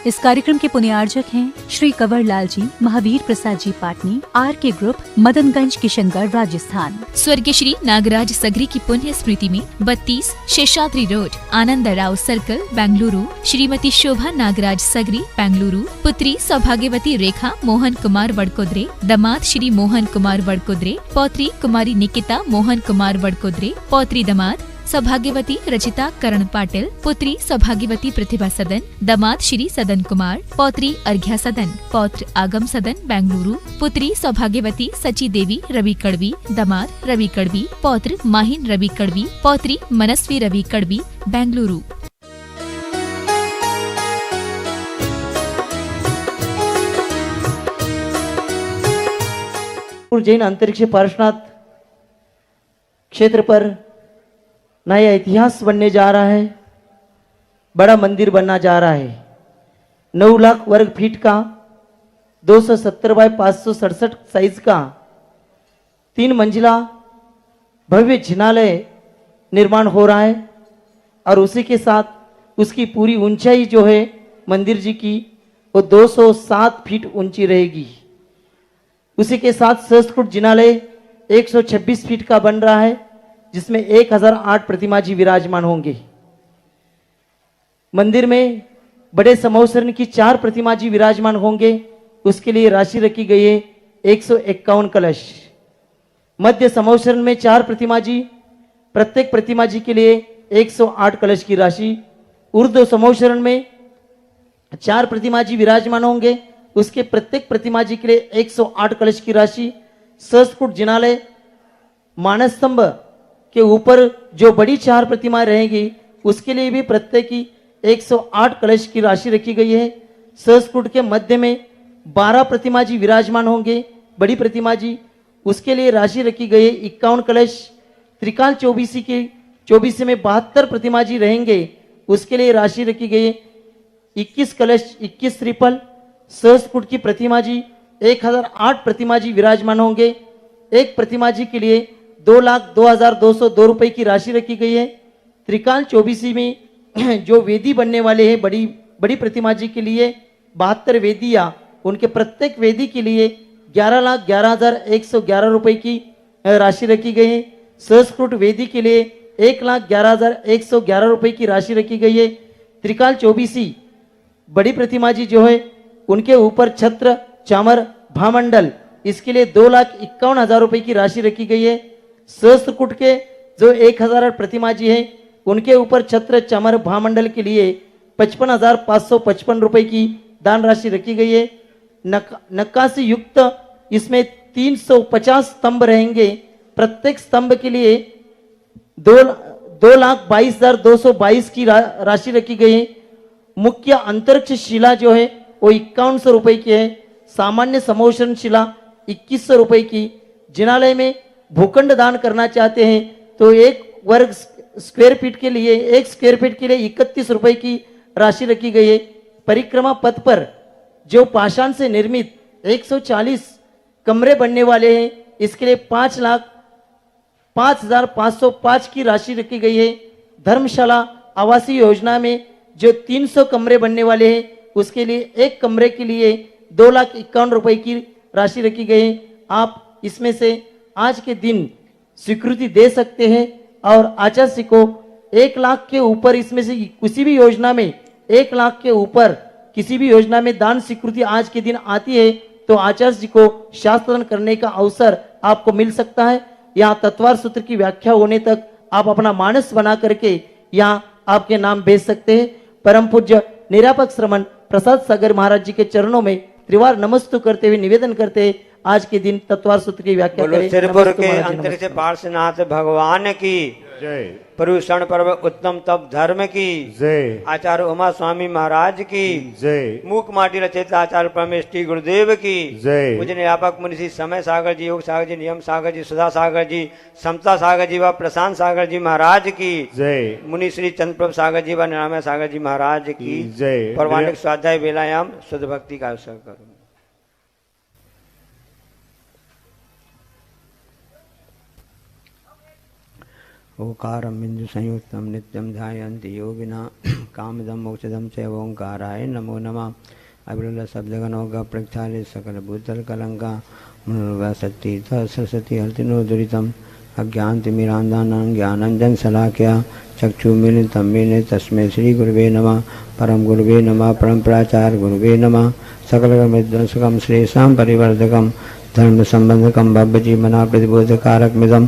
इस कार्यक्रम के पुण्यार्जक हैं श्री कंवर लाल जी, महावीर प्रसाद जी पाटनी, RK ग्रुप, मदनगंज, किशनगढ़, राजस्थान। स्वर्गीय श्री नागराज सगरी की पुण्य स्मृति में 32 शेषाद्री रोड, आनंद राव सर्कल, बेंगलुरु, श्रीमती शोभा नागराज सगरी, बेंगलुरु, पुत्री सौभाग्यवती रेखा मोहन कुमार वडकोद्रे, दामाद श्री मोहन कुमार वडकोद्रे, पौत्री कुमारी निकिता मोहन कुमार वडकोद्रे, पौत्री दामाद सौभाग्यवती रचिता करण पाटिल, पुत्री सौभाग्यवती प्रतिभा सदन, दामाद श्री सदन कुमार, पौत्री अर्घ्या सदन, पौत्र आगम सदन, बेंगलुरु, पुत्री सौभाग्यवती सची देवी रवि कड़वी, दामाद रवि कड़वी, पौत्र माहिन रवि कड़वी, पौत्री मनस्वी रवि कड़वी, बेंगलुरु। जैन अंतरिक्ष पार्श्वनाथ क्षेत्र पर नया इतिहास बनने जा रहा है। बड़ा मंदिर बनना जा रहा है। 9 लाख वर्ग फीट का 270 बाय 567 साइज का 3 मंजिला भव्य जिनालय निर्माण हो रहा है और उसी के साथ उसकी पूरी ऊंचाई जो है मंदिर जी की वो 207 फीट ऊंची रहेगी। उसी के साथ सहस्त्रकूट जिनालय 126 फीट का बन रहा है, जिसमें 1008 प्रतिमा जी विराजमान होंगे। मंदिर में बड़े समवसरण की 4 प्रतिमा जी विराजमान होंगे। उसके लिए राशि रखी गई है 151 कलश। मध्य समवसरण में 4 प्रतिमा जी, प्रत्येक प्रतिमा जी के लिए 108 कलश की राशि। ऊर्ध्व समवसरण में 4 प्रतिमा जी विराजमान होंगे। उसके प्रत्येक प्रतिमा जी के लिए 108 कलश की राशि। सहस्त्रकूट जिनालय मानस स्तंभ के ऊपर जो बड़ी 4 प्रतिमाएं रहेंगी उसके लिए भी प्रत्येक की 108 कलश की राशि रखी गई है। सहस्त्रकूट के मध्य में 12 प्रतिमा जी विराजमान होंगे, बड़ी प्रतिमा जी, उसके लिए राशि रखी गई है 51 कलश। त्रिकाल चौबीसी के 24 में 72 प्रतिमा जी रहेंगे, उसके लिए राशि रखी गई है 21 कलश, 21 त्रिपल। सहस्त्रकूट की प्रतिमा जी 1008 प्रतिमा जी विराजमान होंगे। एक प्रतिमा जी के लिए 2,02,202 रुपए की राशि रखी गई है। त्रिकाल चौबीसी में जो वेदी बनने वाले हैं बड़ी बड़ी प्रतिमा जी के लिए 72 वेदियां, उनके प्रत्येक वेदी के लिए 11,11,111 रुपए की राशि रखी गई है। सहस्त्रकूट वेदी के लिए 1,11,111 रुपए की राशि रखी गई है। त्रिकाल चौबीसी बड़ी प्रतिमा जी जो है उनके ऊपर छत्र, चामर, भामंडल, इसके लिए 2,51,000 रुपए की राशि रखी गई है। सहस्त्रकूट के जो 1000 प्रतिमा जी हैं उनके ऊपर छत्र, चामर, भामंडल के लिए 55,555 रुपए की दान राशि रखी गई है। नक्काशी युक्त इसमें 350 स्तंभ रहेंगे। प्रत्येक स्तंभ के लिए 2,22,222 की राशि रखी गई है। मुख्य अंतरिक्ष शिला जो है वो 5100 रुपए की है। सामान्य समोषण शिला 2100 रुपए की। जिनालय में भूखंड दान करना चाहते हैं तो 1 वर्ग स्क्वायर फीट के लिए 1 स्क्वायर फीट के लिए 31 रुपए की राशि रखी गई है। परिक्रमा पथ पर जो पाषाण से निर्मित 140 कमरे बनने वाले हैं, इसके लिए 5,0505 की राशि रखी गई है। धर्मशाला आवासीय योजना में जो 300 कमरे बनने वाले हैं उसके लिए 1 कमरे के लिए 2,51,000 रुपए की राशि रखी गई है। आप इसमें से आज के दिन स्वीकृति दे सकते हैं और आचार्य को 1 लाख के ऊपर इसमें से किसी भी योजना में 1 लाख के ऊपर किसी भी योजना में दान स्वीकृति आज के दिन आती है तो आचार्य जी को शास्त्रदान करने का अवसर आपको मिल सकता है। यहाँ तत्वार सूत्र की व्याख्या होने तक आप अपना मानस बना करके यहाँ आपके नाम भेज सकते हैं। परम पूज्य निरापक श्रमण प्रसाद सागर महाराज जी के चरणों में त्रिवार नमस्तु करते हुए निवेदन करते हैं आज के दिन तत्वार सूत्र की व्याख्या करें। सिरपुर के अंतरिक्ष पार्श्वनाथ भगवान की जय। पर्युषण पर्व उत्तम तप धर्म की जय। आचार्य उमा स्वामी महाराज की जय। मूक माटी रचयिता आचार्य परमेश टी गुरुदेव की जय। मुझे निरापक मुनि समय सागर जी, योग सागर जी, नियम सागर जी, सुधा सागर जी, समता सागर जी व प्रशांत सागर जी महाराज की जय। मुनि श्री चंद्रप्रभ सागर जी व निरामय सागर जी महाराज की जय। परवानिक स्वाध्याय वेलायाम शुद्ध भक्ति का अवसर करूँ। ओकारं बिंदु संयुक्तं नित्यं ध्यायन्ति योगिना कामदं मोक्षदं च ओंकाराय नमो नमः। अविरल शब्दगणों प्रक्षालित सकल भूतल कलंका मनोरगा सती सरस्वती हर्तिनो दुरितम अज्ञानतिमिरान्धानां ज्ञानंजन शलाकया चक्षुमिलितं मेने तस्मै श्री गुरुवे नमः। परम गुरुवे नमः। परम प्राचार्य गुरुवे नमः। सकल विध्वंसकं श्रेषां परिवर्धकं धर्म संबंधकं भव्यजीवना प्रतिबोधकारकमिदं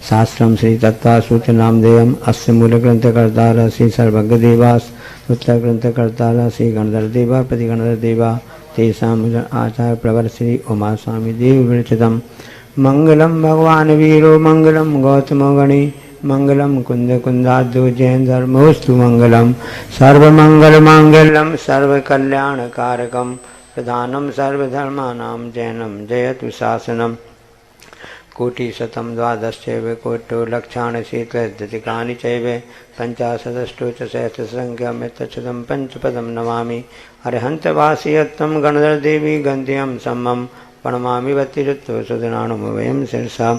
शास्त्रम श्री तत्वासूत्र नामधेयम अस्य मूल ग्रंथकर्ता श्री सर्वज्ञदेवास उत्तर ग्रंथकर्ता श्री गणधर देवा प्रतिगणधर देवा तेषां आचार्य प्रवर श्री उमा स्वामी देव विरचितम् मंगलम भगवान वीरो मंगलम गौतमो गणी मंगलम कुंद कुंदाद्यो जैन धर्मोस्तु मंगलम सर्वमंगल मांगल्यम सर्वकल्याणकारकम प्रधानम सर्वधर्मानां जैनम जयतु शासनम कोटिशतं द्वादशैव कोटो लक्षाणि शीतलदधिकानि चैव पञ्चाशदष्टो च सहस्रसङ्ख्यामितच्छतं पञ्चपदं नमामि। अरहन्तवासियत्वं गणधरदेवी गन्ध्यं सम्मं प्रणमामि भक्तिरुत्तव सुधनाणुमवयं शिरसा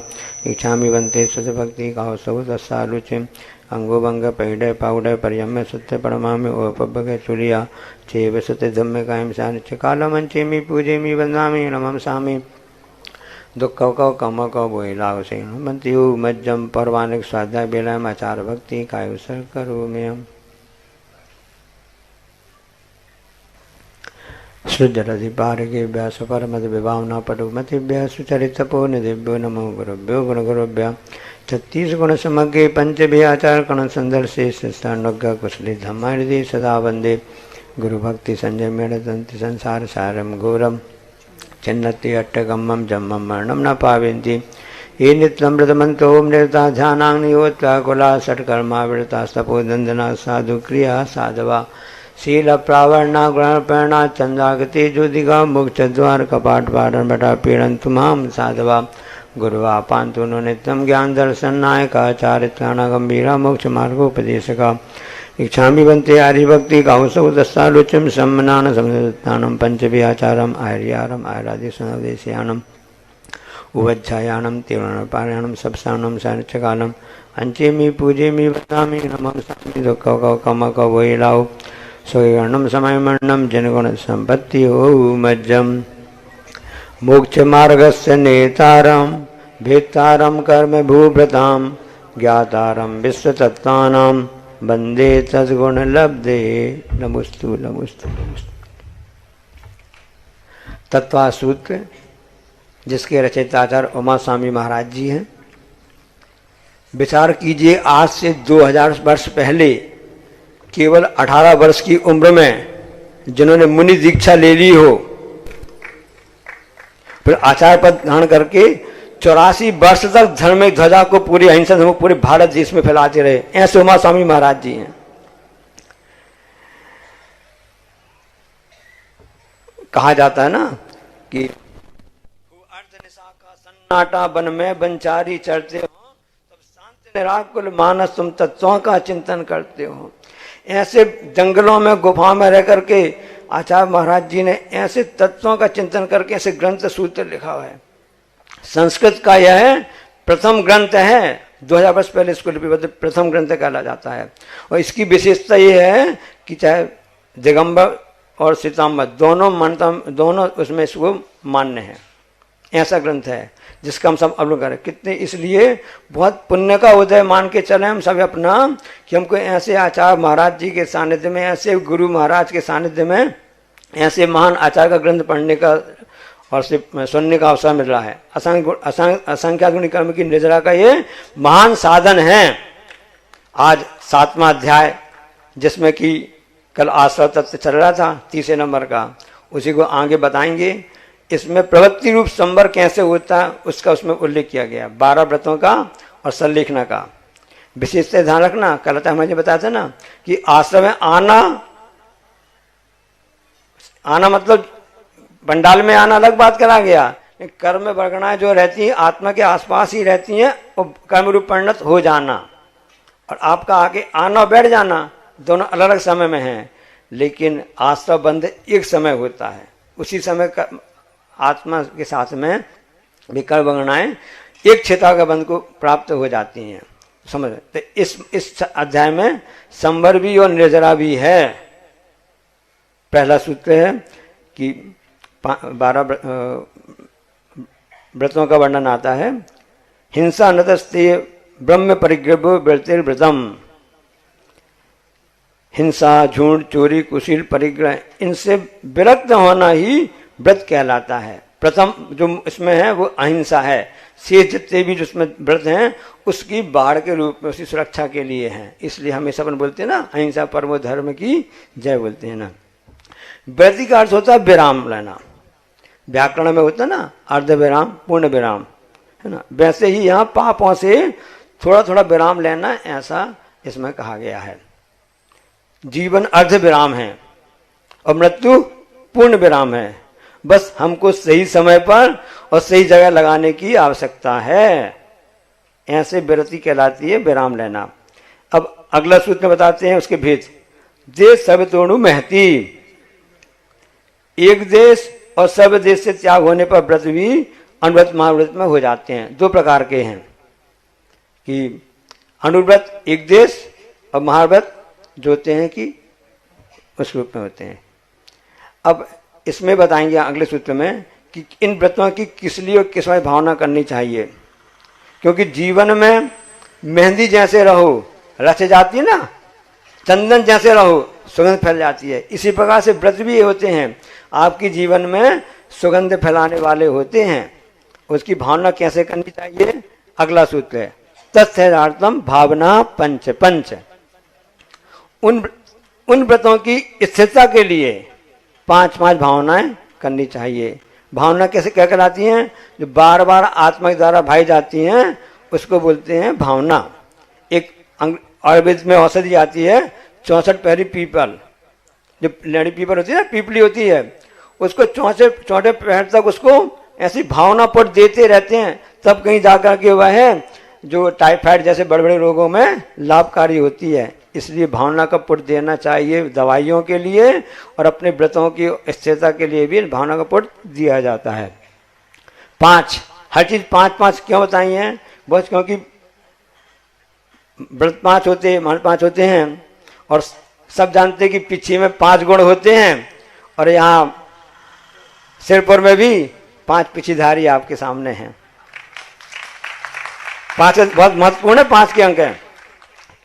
इच्छामि वन्ते सुधभक्ति कावसौ तस्सालुचिम् अंगोभंग पैडय पाउडय पर्यम्य सुत्य प्रणमामि ओपभग चुलिया चेव सुत धम्य कायम सानिच कालमंचेमि पूजेमि वंदामि नमं सामि दुख कौ कम कौ बोई लाभ से मंत्यु मज्जम पौर्वानिक स्वाध्याय बेलायम आचार भक्ति काय सर करो में सृजरधि पारगे व्यास परमद विभावना पटु मति व्यास सुचरित पो निधिभ्यो नमो गुरुभ्यो गुण गुरुभ्य 36 गुण समग्रे पंच भी आचार कण संदर्शे शिष्टानुज्ञ कुशली धम्मा हृदय सदा वंदे गुरु भक्ति संजय मेड़दंति संसार सारम घोरम चिन्नति अट्टगम्मं जम्मं मरणं न पावन्ति ये नित्यमृतमन्तो ओम निरता ध्यानाग्निहोत्रा कुला षट्कर्मावृता तपोदंदना साधु क्रिया साधवा शील प्रावरणा गुणप्रेरणा चंद्रागति ज्योतिका मोक्षद्वार कपाट पाटन बटा पीड़न तुमाम साधवा गुरुवा पांतु नो नित्यम ज्ञान दर्शन नायका चारित्राणा गंभीरा मोक्ष मार्गोपदेशका इच्छामि बंते आर्यभक्ति काउसौ दस्तालुचम सम्मनान समदत्तानं पंचभी आचारम आर्यारम आयरादिसनवदेशयानम उवज्जायानम तिरुवनपारायणम सबसानम सानिचकालम अंचेमि पूजेमि वदामि नमः सामि दुःखौ कमकौ वैलाौ सोयवर्णम समयमण्णम जनगुण संपत्ति हो मज्जम मोक्ष मार्गस्य नेतारम भेत्तारम कर्म भूभृतां ज्ञातारम विश्वतत्त्वानां वंदे तद्गुण लब्धे नमोस्तु नमोस्तु नमोस्तु। तत्वा सूत्र जिसके रचयिता आचार्य उमा स्वामी महाराज जी हैं। विचार कीजिए, आज से 2000 वर्ष पहले केवल 18 वर्ष की उम्र में जिन्होंने मुनि दीक्षा ले ली हो, फिर आचार्य पद धारण करके 84 वर्ष तक धर्मिक ध्वजा को पूरी अहिंसा धर्म पूरे भारत देश में फैलाते रहे, ऐसे उमा स्वामी महाराज जी हैं। कहा जाता है ना कि अर्धनिशा का सन्नाटा वन में बनचारी चढ़ते हो, तब शांत निराकुल मानस तुम तत्वों का चिंतन करते हो। ऐसे जंगलों में गुफाओं में रह करके आचार्य महाराज जी ने ऐसे तत्वों का चिंतन करके ऐसे ग्रंथ सूत्र लिखा हुआ है। संस्कृत का यह प्रथम ग्रंथ है, 2000 वर्ष पहले इसको लिपिबद्ध प्रथम ग्रंथ कहला जाता है। और इसकी विशेषता ये है कि चाहे दिगंबर और श्वेतांबर दोनों उसमें इसको मान्य है। ऐसा ग्रंथ है जिसका हम सब अवलोकन करें। कितने इसलिए बहुत पुण्य का उदय मान के चले हम सब अपना कि हमको ऐसे आचार्य महाराज जी के सानिध्य में, ऐसे गुरु महाराज के सानिध्य में ऐसे महान आचार्य का ग्रंथ पढ़ने का और सुनने का अवसर मिल रहा है। असंख्यात गुणी कर्म की निद्रा का ये महान साधन है। आज 7वां अध्याय जिसमें कि कल आश्रव तत्व चल रहा था 30 नंबर का, उसी को आगे बताएंगे। इसमें प्रवृत्ति रूप संवर कैसे होता है उसका उसमें उल्लेख किया गया, 12 व्रतों का और संलेखना का। विशेष से ध्यान रखना, कल मुझे बताया था ना कि आश्रम में आना मतलब पंडाल में आना अलग बात करा गया, कर्म वर्गणाएं जो रहती हैं आत्मा के आसपास ही रहती हैं, और कर्म रूप परिणत हो जाना और आपका आगे आना बैठ जाना दोनों अलग अलग समय में हैं। लेकिन आश्रव बंध एक समय होता है, उसी समय का आत्मा के साथ में भी कर्म वर्गणाएं एक क्षेत्र के बंध को प्राप्त हो जाती हैं। समझ। तो इस अध्याय में संवर भी और निर्जरा भी है। पहला सूत्र है कि 12 व्रतों का वर्णन आता है। हिंसा नतस्ते ब्रह्म परिग्रह व्रतिर्व्रतम। हिंसा, झूठ, चोरी, कुशील, परिग्रह, इनसे विरक्त होना ही व्रत कहलाता है। प्रथम जो इसमें है वो अहिंसा है। शेष जितने भी जिसमें व्रत हैं उसकी बाढ़ के रूप में, उसकी सुरक्षा के लिए हैं। इसलिए हमेशा अपन बोलते हैं ना, अहिंसा परमो धर्म की जय बोलते हैं ना। व्रति का अर्थ होता है विराम लेना। व्याकरण में होता है ना अर्ध विराम, पूर्ण विराम, है ना। वैसे ही यहाँ पापों से थोड़ा थोड़ा विराम लेना, ऐसा इसमें कहा गया है। जीवन अर्ध विराम है और मृत्यु पूर्ण विराम है। बस हमको सही समय पर और सही जगह लगाने की आवश्यकता है। ऐसे विरति कहलाती है विराम लेना। अब अगला सूत्र में बताते हैं उसके भेद। देश सब तोड़ू महती। एक देश और सब देश से त्याग होने पर व्रत भी अनुव्रत महाव्रत में हो जाते हैं। दो प्रकार के हैं कि अनुव्रत एक देश और महाव्रत जो होते हैं कि उस रूप में होते हैं। अब इसमें बताएंगे अगले सूत्र में कि इन व्रतों की किस लिए और किस भावना करनी चाहिए। क्योंकि जीवन में मेहंदी जैसे रहो रच जाती है ना, चंदन जैसे रहो सुगंध फैल जाती है। इसी प्रकार से व्रत भी होते हैं, आपके जीवन में सुगंध फैलाने वाले होते हैं। उसकी भावना कैसे करनी चाहिए, अगला सूत्र है। तत्थार्थम भावना पंच पंच। उन व्रतों की स्थिरता के लिए 5 भावनाएं करनी चाहिए। भावना कैसे क्या कहलाती हैं, जो बार बार आत्मा द्वारा भाई जाती हैं उसको बोलते हैं भावना। एक आयुर्वेद में औषधि आती है 64 पहरी पीपल, जो लेडी पीपल होती है ना, पीपली होती है, उसको 64 पहर तक उसको ऐसी भावना पर देते रहते हैं, तब कहीं जाकर के वह है जो टाइफाइड जैसे बड़े बड़े रोगों में लाभकारी होती है। इसलिए भावना का पुट देना चाहिए दवाइयों के लिए, और अपने व्रतों की स्थिरता के लिए भी भावना का पुट दिया जाता है। 5 हर चीज 5 क्यों बताई हैं, बस क्योंकि व्रत 5 होते हैं, मान 5 होते हैं, और सब जानते हैं कि पीछे में 5 गुण होते हैं, और यहाँ सिर पर में भी 5 पीछीधारी आपके सामने हैं। 5 बहुत महत्वपूर्ण है, 5 के अंक हैं,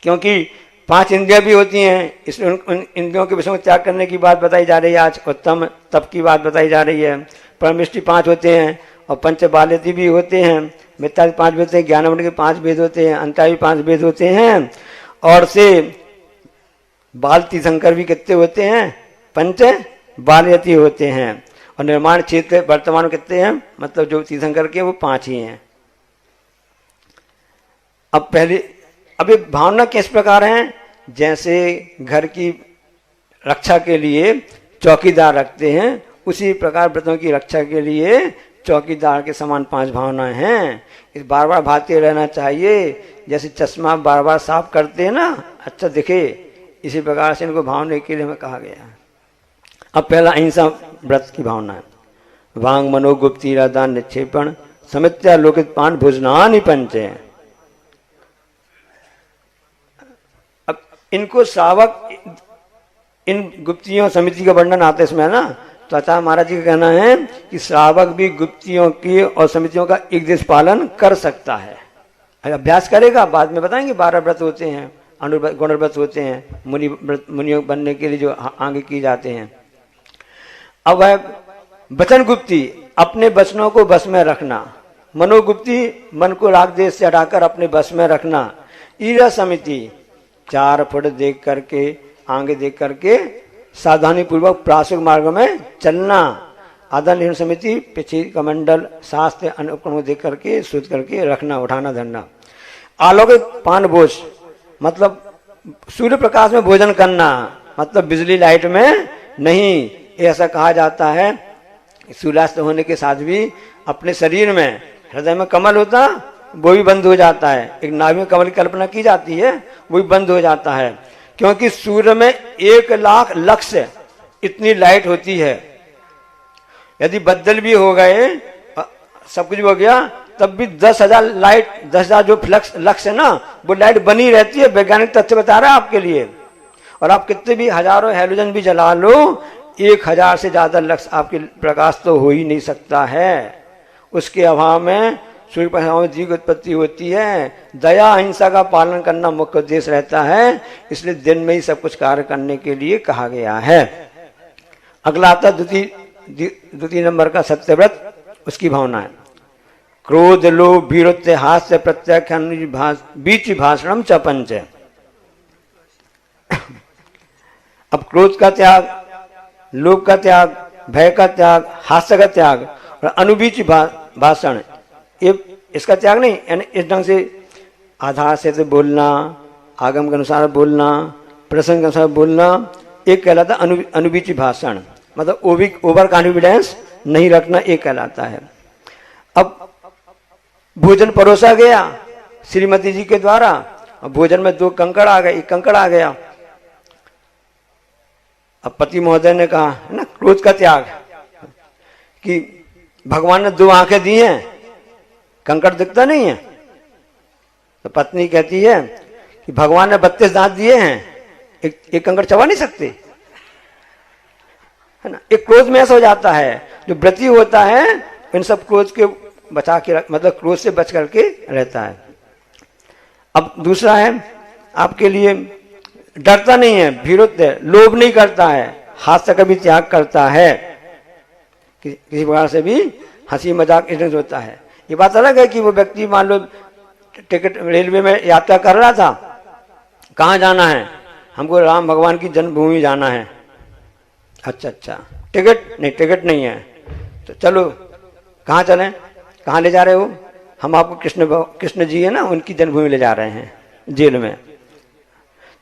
क्योंकि 5 इंद्रियां भी होती हैं। इसलिए उन इंद्रियों के विषय में त्याग करने की बात बताई जा रही है। आज उत्तम तप की बात बताई जा रही है। परमिष्टि 5 होते हैं, और पंच बाल्यति भी होते हैं, मित्ता 5 भेद होते हैं, ज्ञानवंत के 5 भेद होते हैं, अंता भी 5 भेद होते हैं, और से बाल तीर्थंकर भी कितने होते हैं, पंच बाल्यति होते हैं। और निर्माण क्षेत्र वर्तमान में कितने हैं, मतलब जो तीर्थंकर के वो 5 ही हैं। अब पहले अब ये भावना किस प्रकार है, जैसे घर की रक्षा के लिए चौकीदार रखते हैं, उसी प्रकार व्रतों की रक्षा के लिए चौकीदार के समान 5 भावनाएं हैं। इस बार बार भागते रहना चाहिए, जैसे चश्मा बार बार साफ करते हैं ना, अच्छा दिखे, इसी प्रकार से इनको भावने के लिए हमें कहा गया है। अब पहला अहिंसा व्रत की भावना है। वांग मनोगुप्ति दान निक्षेपण समित्या लोकित पान भोजनानि पंचे। अब इनको श्रावक, इन गुप्तियों समिति का वर्णन आता है इसमें ना, तो आचार्य महाराज जी का कहना है कि श्रावक भी गुप्तियों की और समितियों का एक देश पालन कर सकता है, अभ्यास करेगा। बाद में बताएंगे 12 व्रत होते हैं, गुण व्रत होते हैं, मुनियों बनने के लिए जो आगे की जाते हैं। अब है वचन गुप्ति, अपने वचनों को बस में रखना। मनोगुप्ति, मन को राग देश से हटाकर अपने बस में रखना। ईरा समिति, 4 फुट देख करके, आगे देख करके सावधानी पूर्वक प्रासुक मार्ग में चलना। आदन निर्णय समिति, पीछे कमंडल शास्त्र अनुक्रम देख करके शुद्ध करके रखना, उठाना धरना। आलौकिक पान भोज, मतलब सूर्य प्रकाश में भोजन करना, मतलब बिजली लाइट में नहीं। ऐसा कहा जाता है सूर्यास्त होने के साथ भी अपने शरीर में, हृदय में कमल होता वो भी बंद हो जाता है। एक नाभि में कमल की कल्पना की जाती है, वो भी बंद हो जाता है, क्योंकि सूर्य में 1 लाख लक्स इतनी लाइट होती है। यदि बदल भी हो गए, सब कुछ हो गया, तब भी 10,000 लाइट, 10,000 जो फ्लक्स लक्स है ना, वो लाइट बनी रहती है। वैज्ञानिक तथ्य बता रहा है आपके लिए। और आप कितने भी हजारों हैलोजन भी जला लो, 1,000 से ज्यादा लक्स आपके प्रकाश तो हो ही नहीं सकता है। उसके अभाव में सूर्य प्रकाश में जीव की उत्पत्ति होती है। दया अहिंसा का पालन करना मुख्य उद्देश्य रहता है, इसलिए दिन में ही सब कुछ कार्य करने के लिए कहा गया है। अगला आता द्वितीय नंबर का सत्यव्रत, उसकी भावना है क्रोध लोभ वीरत्व हास्य प्रत्याख्यान बीच भाषणम च पंच। अब क्रोध का त्याग, लोभ का त्याग, भय का त्याग, हास्य का त्याग और अनुबीच भाषण, ये इसका त्याग नहीं, यानी इस ढंग से आधार से बोलना, आगम के अनुसार बोलना, प्रसंग के अनुसार बोलना, एक कहलाता अनुबीच भाषण, मतलब ओवर कॉन्फिडेंस नहीं रखना, एक कहलाता है। अब भोजन परोसा गया श्रीमती जी के द्वारा, अब भोजन में 2 कंकड़ आ गए, 1 कंकड़ आ गया। अब पति महोदय ने कहा है ना, क्रोध का त्याग, कि भगवान ने 2 आंखें दी हैं, कंकड़ दिखता नहीं है। तो पत्नी कहती है कि भगवान ने 32 दांत दिए हैं, एक कंकड़ चबा नहीं सकते, है ना। एक क्रोध में ऐसा हो जाता है, जो व्रती होता है इन सब क्रोध के बचा के मतलब क्रोध से बच करके रहता है। अब दूसरा है आपके लिए, डरता नहीं है, भीरुत्व, लोभ नहीं करता है, हाथ से कभी त्याग करता है, किसी प्रकार से भी हंसी मजाक इस होता है। ये बात अलग है कि वो व्यक्ति मान लो टिकट रेलवे में यात्रा कर रहा था, कहाँ जाना है, हमको राम भगवान की जन्मभूमि जाना है। अच्छा, टिकट नहीं है, तो चलो कहाँ चलें, कहाँ ले जा रहे हो, हम आपको कृष्ण जी है ना, उनकी जन्मभूमि ले जा रहे हैं, जेल में।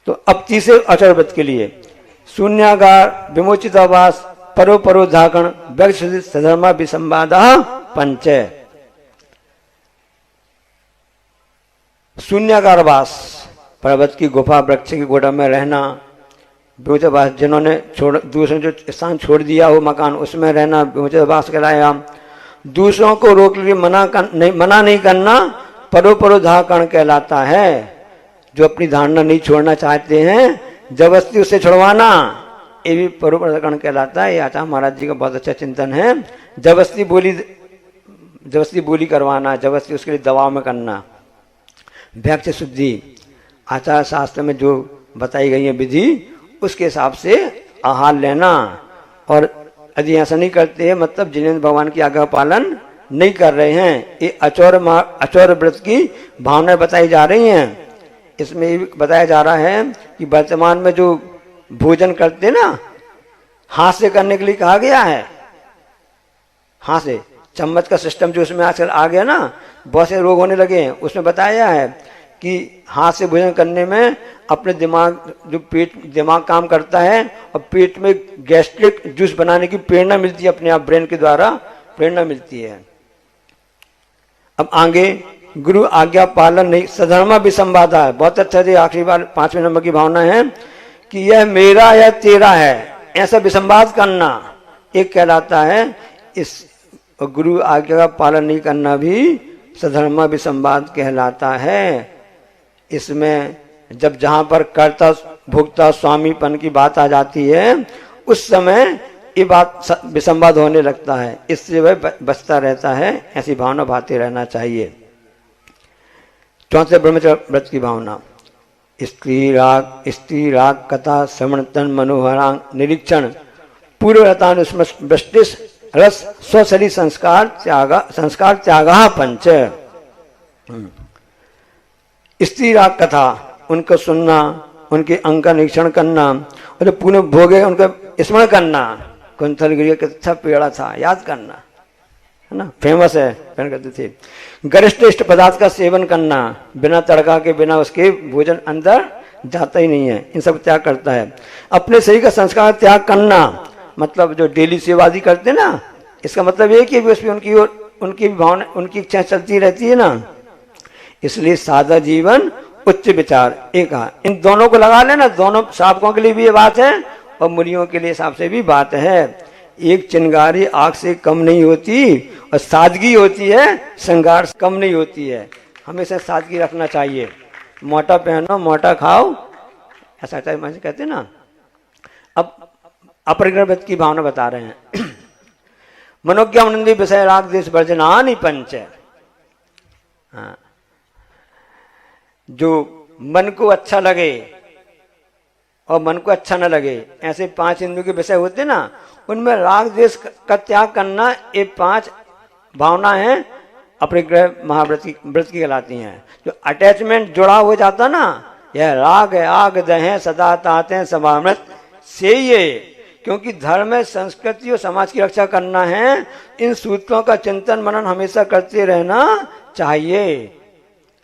तो अब तीसरे अचर व्रत के लिए शून्यागार, विमोचित आवास, परो धाकण, व्यक्ति सधर्मा विसंवाद पंच। शून्यागारवास, पर्वत की गुफा, वृक्ष की गोटा में रहना, विमोचितवास, जिन्होंने दूसरों जो स्थान छोड़ दिया हो मकान, उसमें रहना विमोचितवास कहलाया। दूसरों को रोक लिए मना नहीं करना परो धाकण कहलाता है। जो अपनी धारणा नहीं छोड़ना चाहते हैं, जबरदस्ती उससे छुड़वाना, ये भी परो धाकण कहलाता है। ये आचार्य महाराज जी का बहुत अच्छा चिंतन है। जबरदस्ती बोली करवाना, जबरदस्ती उसके लिए दबाव में करना। व्यक्ति शुद्धि, आचार शास्त्र में जो बताई गई है विधि, उसके हिसाब से आहार लेना। और यदि ऐसा नहीं करते हैं, मतलब जिन्हें भगवान की आज्ञा पालन नहीं कर रहे हैं, ये अचौर व्रत की भावनाएं बताई जा रही हैं। इसमें ये बताया जा रहा है कि वर्तमान में जो भोजन करते ना, हाथ से करने के लिए कहा गया है। हाथ से चम्मच का सिस्टम जो उसमें आजकल आ गया ना, बहुत से रोग होने लगे हैं। उसमें बताया है कि हाथ से भोजन करने में अपने दिमाग काम करता है, और पेट में गैस्ट्रिक जूस बनाने की प्रेरणा मिलती है, अपने आप ब्रेन के द्वारा प्रेरणा मिलती है। अब आगे गुरु आज्ञा पालन नहीं, सधर्मा विसंवादा है, बहुत अच्छा है। आखिरी बार 5वें नंबर की भावना है कि यह मेरा या तेरा है, ऐसा विसंवाद करना एक कहलाता है। इस गुरु आज्ञा का पालन नहीं करना भी सधर्मा विसंवाद कहलाता है। इसमें जब जहां पर कर्ता भोक्ता स्वामीपन की बात आ जाती है, उस समय ये बात विसंवाद होने लगता है। इससे वह बचता रहता है, ऐसी भावना भाते रहना चाहिए। चौथे ब्रह्मचर्य व्रत की भावना, स्त्री राग कथा श्रवण तन मनोहरांग निरीक्षण पूर्वरतानुस्मृष्टिस रस स्वशरीर संस्कार त्यागा पंच। स्त्री राग कथा, उनको सुनना, उनके अंग का निरीक्षण करना, और जो पुण्य भोगे उनका स्मरण करना। कुंथल गिरी का अच्छा पेड़ा था, याद करना, है ना, फेमस है, पहन करते थे। गरिष्ठ इष्ट पदार्थ का सेवन करना, बिना तड़का के, बिना उसके भोजन अंदर जाता ही नहीं है, इन सब त्याग करता है। अपने शरीर का संस्कार त्याग करना, मतलब जो डेली सेवादी करते ना, इसका मतलब ये कि उसमें उनकी भावना, उनकी इच्छा चलती रहती है ना। इसलिए सादा जीवन उच्च विचार, एक इन दोनों को लगा लेना। दोनों साधकों के लिए भी ये बात है और मुनियों के लिए हिसाब से भी बात है। एक चिंगारी आग से कम नहीं होती और सादगी होती है श्रृंगार से कम नहीं होती है। हमेशा सादगी रखना चाहिए। मोटा पहनो मोटा खाओ, ऐसा कहते हैं ना। अब अपरिग्रह की भावना बता रहे हैं। मनोज्ञानंदी विषय राग देश वर्जनानि पंच। हाँ, जो मन को अच्छा लगे और मन को अच्छा न लगे, ऐसे 5 इंद्रियों के विषय होते ना, उनमें राग द्वेष का त्याग करना, ये 5 भावना है अपरिग्रह महाव्रत की कहलाती हैं। जो अटैचमेंट जुड़ा हो जाता ना, यह राग है आग दहें सदा ताते हैं समामृत से ये। क्योंकि धर्म है, संस्कृति और समाज की रक्षा करना है, इन सूत्रों का चिंतन मनन हमेशा करते रहना चाहिए।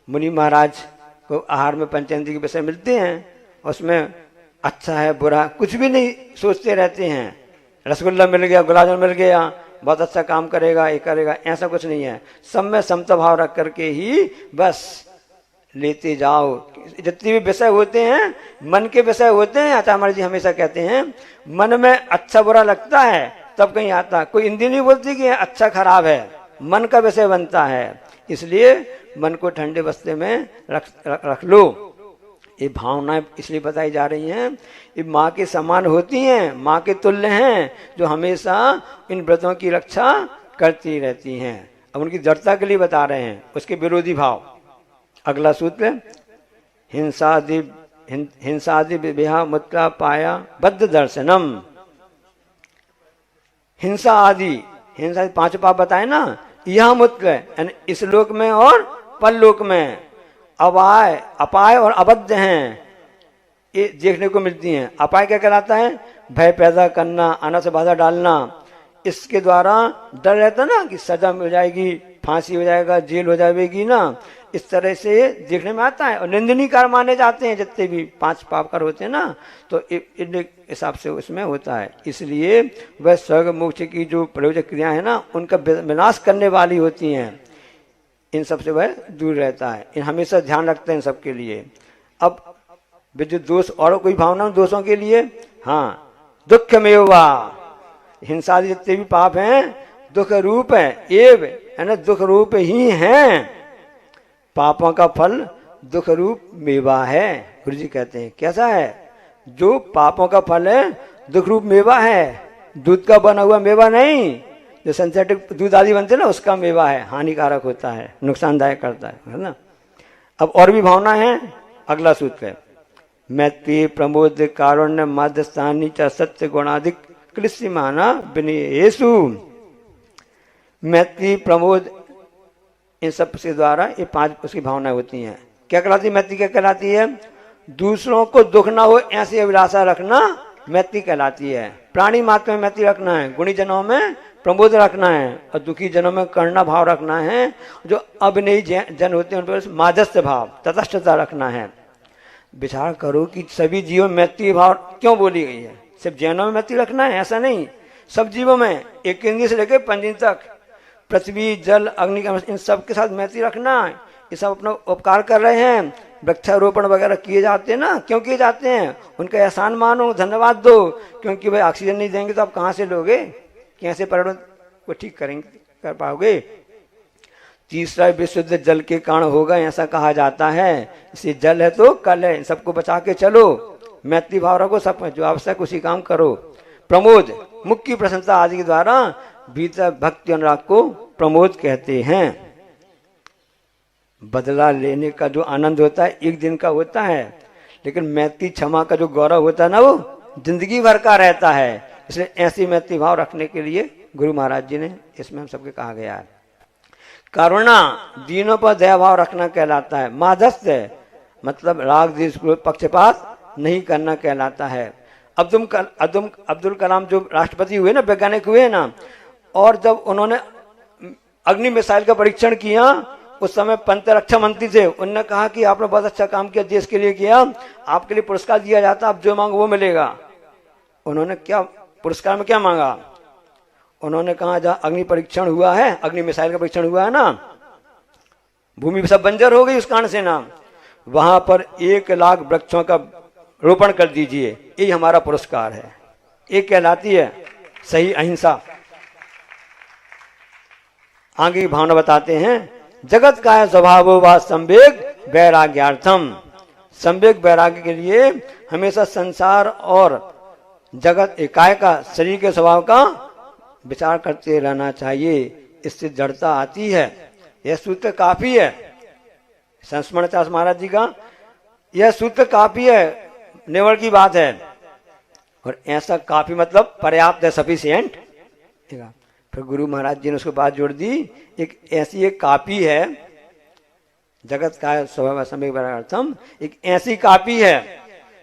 मुनि महाराज को आहार में पंचेंद्रिय के विषय मिलते हैं, उसमें अच्छा है बुरा कुछ भी नहीं सोचते रहते हैं। रसगुल्ला मिल गया, गुलाब जामुन मिल गया, बहुत अच्छा काम करेगा, ये करेगा, ऐसा कुछ नहीं है। सब में समता भाव रख करके ही बस लेते जाओ। जितने भी विषय होते हैं मन के विषय होते हैं। आचार्य जी हमेशा कहते हैं मन में अच्छा बुरा लगता है तब कहीं आता, कोई इंद्रिय नहीं बोलती कि अच्छा खराब है, मन का विषय बनता है। इसलिए मन को ठंडे बस्ते में रख लो। ये भावनाएं इसलिए बताई जा रही हैं, ये माँ के समान होती हैं, माँ के तुल्य हैं, जो हमेशा इन व्रतों की रक्षा करती रहती हैं। अब उनकी जड़ता के लिए बता रहे हैं, उसके विरोधी भाव। अगला सूत्र, हिंसादि विहा मुत्रा पाया बद्ध दर्शनम। हिंसा आदि 5 पाप बताए ना, यह मूत्र यानी इस लोक में और परलोक में अपाय और अबद्ध हैं, ये देखने को मिलती हैं। अपाय क्या कहलाता है? भय पैदा करना, अनर्थ बाधा डालना। इसके द्वारा डर रहता ना कि सजा मिल जाएगी, फांसी हो जाएगा, जेल हो जाएगी ना, इस तरह से देखने में आता है। और निंदनीय कार्य माने जाते हैं जितने भी 5 पाप कर होते हैं ना, तो इन हिसाब से उसमें होता है। इसलिए वह स्वर्ग मोक्ष की जो प्रयोजक क्रिया है ना, उनका विनाश करने वाली होती हैं। इन सब से वह दूर रहता है, इन हमेशा ध्यान रखते हैं इन सब के लिए। अब विद्युत दोष और कोई भावना दोषों के लिए, हाँ, दुख मेवा, हिंसा जितने भी पाप हैं दुख रूप है, एव यानी दुख रूप ही हैं। पापों का फल दुख रूप मेवा है। गुरु जी कहते हैं कैसा है? जो पापों का फल है दुख रूप मेवा है, दूध का बना हुआ मेवा नहीं। जो सिंथेटिक दूध आदि बनते ना, उसका मेवा है, हानिकारक होता है, नुकसानदायक करता है ना। अब और भी भावना है। अगला सूत्र है, मैत्री प्रमोद कारुण्य माध्यस्थानी च सत्य गुणाधिक कृष्य माना विनयेषु। मैत्री प्रमोद इन सब के द्वारा ये 5 उसकी भावनाएं होती हैं। क्या कहलाती है मैत्री? क्या कहलाती है? दूसरों को दुख ना हो ऐसी अभिलाषा रखना मैत्री कहलाती है। प्राणी मात्र में मैत्री रखना है, गुणी जनों में प्रमोद रखना है, और दुखी जनों में करुणा भाव रखना है। जो अभिनयी जन होते हैं उन पर माध्यस्थ भाव, तटस्थता रखना है। विचार करो कि सभी जीवों में मैत्री भाव क्यों बोली गई है? सिर्फ जैनों में मैत्री रखना है ऐसा नहीं, सब जीवों में, एक इंद्रिय से लेकर 5 इंद्रिय तक, पृथ्वी जल अग्नि इन सब के साथ मैत्री रखना। ये सब अपना उपकार कर रहे हैं, वृक्षारोपण वगैरह किए जाते हैं ना, क्यों किए जाते हैं? उनका एहसान मानो, धन्यवाद दो, क्योंकि भाई ऑक्सीजन नहीं देंगे तो आप कहाँ से लोगे, कैसे पर्यावरण को ठीक करेंगे, कर पाओगे? तीसरा विशुद्ध जल के कारण होगा ऐसा कहा जाता है। इसे जल है तो कल है, सबको बचा के चलो, मैत्री भाव रखो, सब जो आवश्यक उसी काम करो। प्रमोद मुख्य प्रशंसा आदि के द्वारा भीतर भक्ति अनुराग को प्रमोद कहते हैं। बदला लेने का जो आनंद होता है एक दिन का होता है, लेकिन मैत्री क्षमा का जो गौरव होता है ना, वो जिंदगी भर का रहता है। इसलिए ऐसी मैत्री भाव रखने के लिए गुरु महाराज जी ने इसमें हम सबके कहा गया है। करुणा दीनों पर दया भाव रखना कहलाता है। माध्यस्थ मतलब राग द्वेष पक्षपात नहीं करना कहलाता है। अब्दुल कलाम जो राष्ट्रपति हुए ना, वैज्ञानिक हुए ना, और जब उन्होंने अग्नि मिसाइल का परीक्षण किया, उस समय पंचरक्षा मंत्री थे, उन्होंने कहा कि आपने बहुत अच्छा काम किया, देश के लिए किया, आपके लिए पुरस्कार दिया जाता, आप जो मांगो वो मिलेगा। उन्होंने क्या पुरस्कार में क्या मांगा? उन्होंने कहा जहाँ अग्नि परीक्षण हुआ है, अग्नि मिसाइल का परीक्षण हुआ है ना, भूमि सब बंजर हो गई उस कारण से ना, वहां पर 1 लाख वृक्षों का रोपण कर दीजिए, यही हमारा पुरस्कार है। ये कहलाती है सही अहिंसा। आगे की भावना बताते हैं, जगत का है स्वभाव व संवेग वैराग्यार्थम। संवेग वैराग्य के लिए हमेशा संसार और जगत इकाई का शरीर के स्वभाव का विचार करते रहना चाहिए, इससे जड़ता आती है। यह सूत्र काफी है, संस्मरण दास महाराज जी का यह सूत्र काफी है, नेवल की बात है। और ऐसा काफी मतलब पर्याप्त है, सफिशिएंट। फिर गुरु महाराज जी ने उसको बात जोड़ दी, एक ऐसी एक कापी है, जगत का स्वभाव संवेग वैराग्यार्थम, एक ऐसी कापी है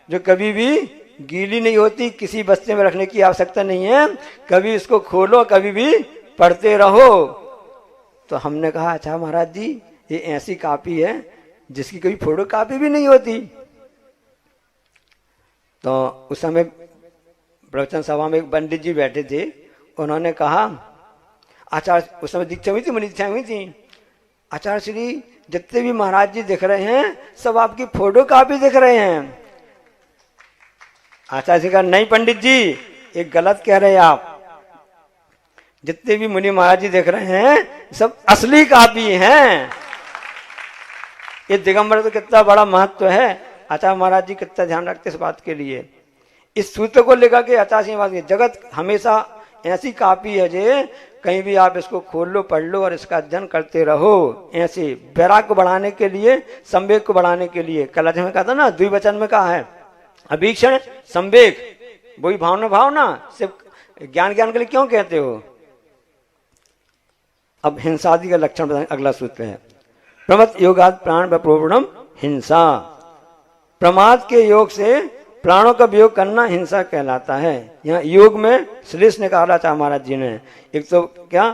जो कभी भी गीली नहीं होती, किसी बस्ते में रखने की आवश्यकता नहीं है, कभी इसको खोलो कभी भी पढ़ते रहो। तो हमने कहा अच्छा महाराज जी ये ऐसी कापी है जिसकी कभी फोटो कापी भी नहीं होती। तो उस समय प्रवचन सभा में एक पंडित जी बैठे थे, उन्होंने कहा आचार्य, उस समय दीक्षा हुई थी, मुनि दीक्षा हुई थी, आचार्य श्री जितने भी महाराज जी दिख रहे हैं सब आपकी फोटो कापी दिख रहे हैं। आचार्य जी कहा नहीं पंडित जी ये गलत कह रहे हैं आप, जितने भी मुनि महाराज जी दिख रहे हैं सब असली कापी हैं। ये दिगंबर तो कितना बड़ा महत्व है, आचार्य महाराज जी कितना ध्यान रखते इस बात के लिए। इस सूत्र को लेकर के आचार्य बात की, जगत हमेशा ऐसी कापी है जे कहीं भी आप इसको खोल लो, पढ़ लो और इसका अध्ययन करते रहो। ऐसे वैराग्य को बढ़ाने के लिए, संवेग को बढ़ाने के लिए, कल में कहा था ना, द्विवचन में कहा है अभीक्षण संवेग, वही भावना भावना सिर्फ ज्ञान ज्ञान के लिए क्यों कहते हो। अब हिंसादि का लक्षण बताएं, अगला सूत्र है प्रमद योगाद प्राण प्रपूर्णम हिंसा। प्रमाद के योग से प्राणों का वियोग करना हिंसा कहलाता है। यहाँ योग में श्रेष्ठ ने कहा था महाराज जी ने, एक तो क्या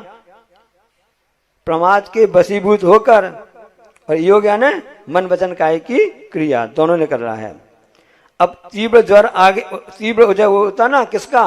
प्रमाद के वशीभूत होकर, और योग यानी मन वचन काया की क्रिया दोनों ने कर रहा है। अब तीव्र ज्वर आगे, तीव्र उदय होता ना किसका,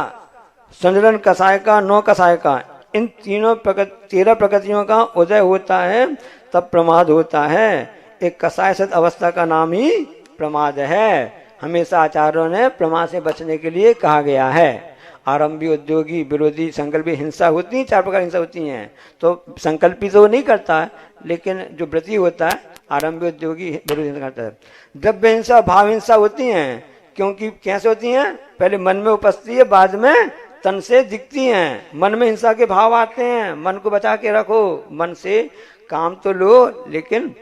संजलन कसाय का, नौ कसाय का, इन तीनों 13 प्रकृतियों का उदय होता है तब प्रमाद होता है। एक कसाय सत अवस्था का नाम ही प्रमाद है। हमेशा आचार्यों ने प्रमाद से बचने के लिए कहा गया है। आरंभी, उद्योगी, विरोधी, संकल्पी हिंसा होती है, 4 प्रकार हिंसा होती हैं। तो संकल्पी तो नहीं करता है, लेकिन जो व्रती होता है आरंभी, उद्योगी, विरोधी हिंसा करता है। द्रव्य हिंसा, भाव हिंसा होती हैं, क्योंकि कैसे होती हैं, पहले मन में उपस्थित है, बाद में तन से दिखती हैं। मन में हिंसा के भाव आते हैं, मन को बचा के रखो, मन से काम तो लो लेकिन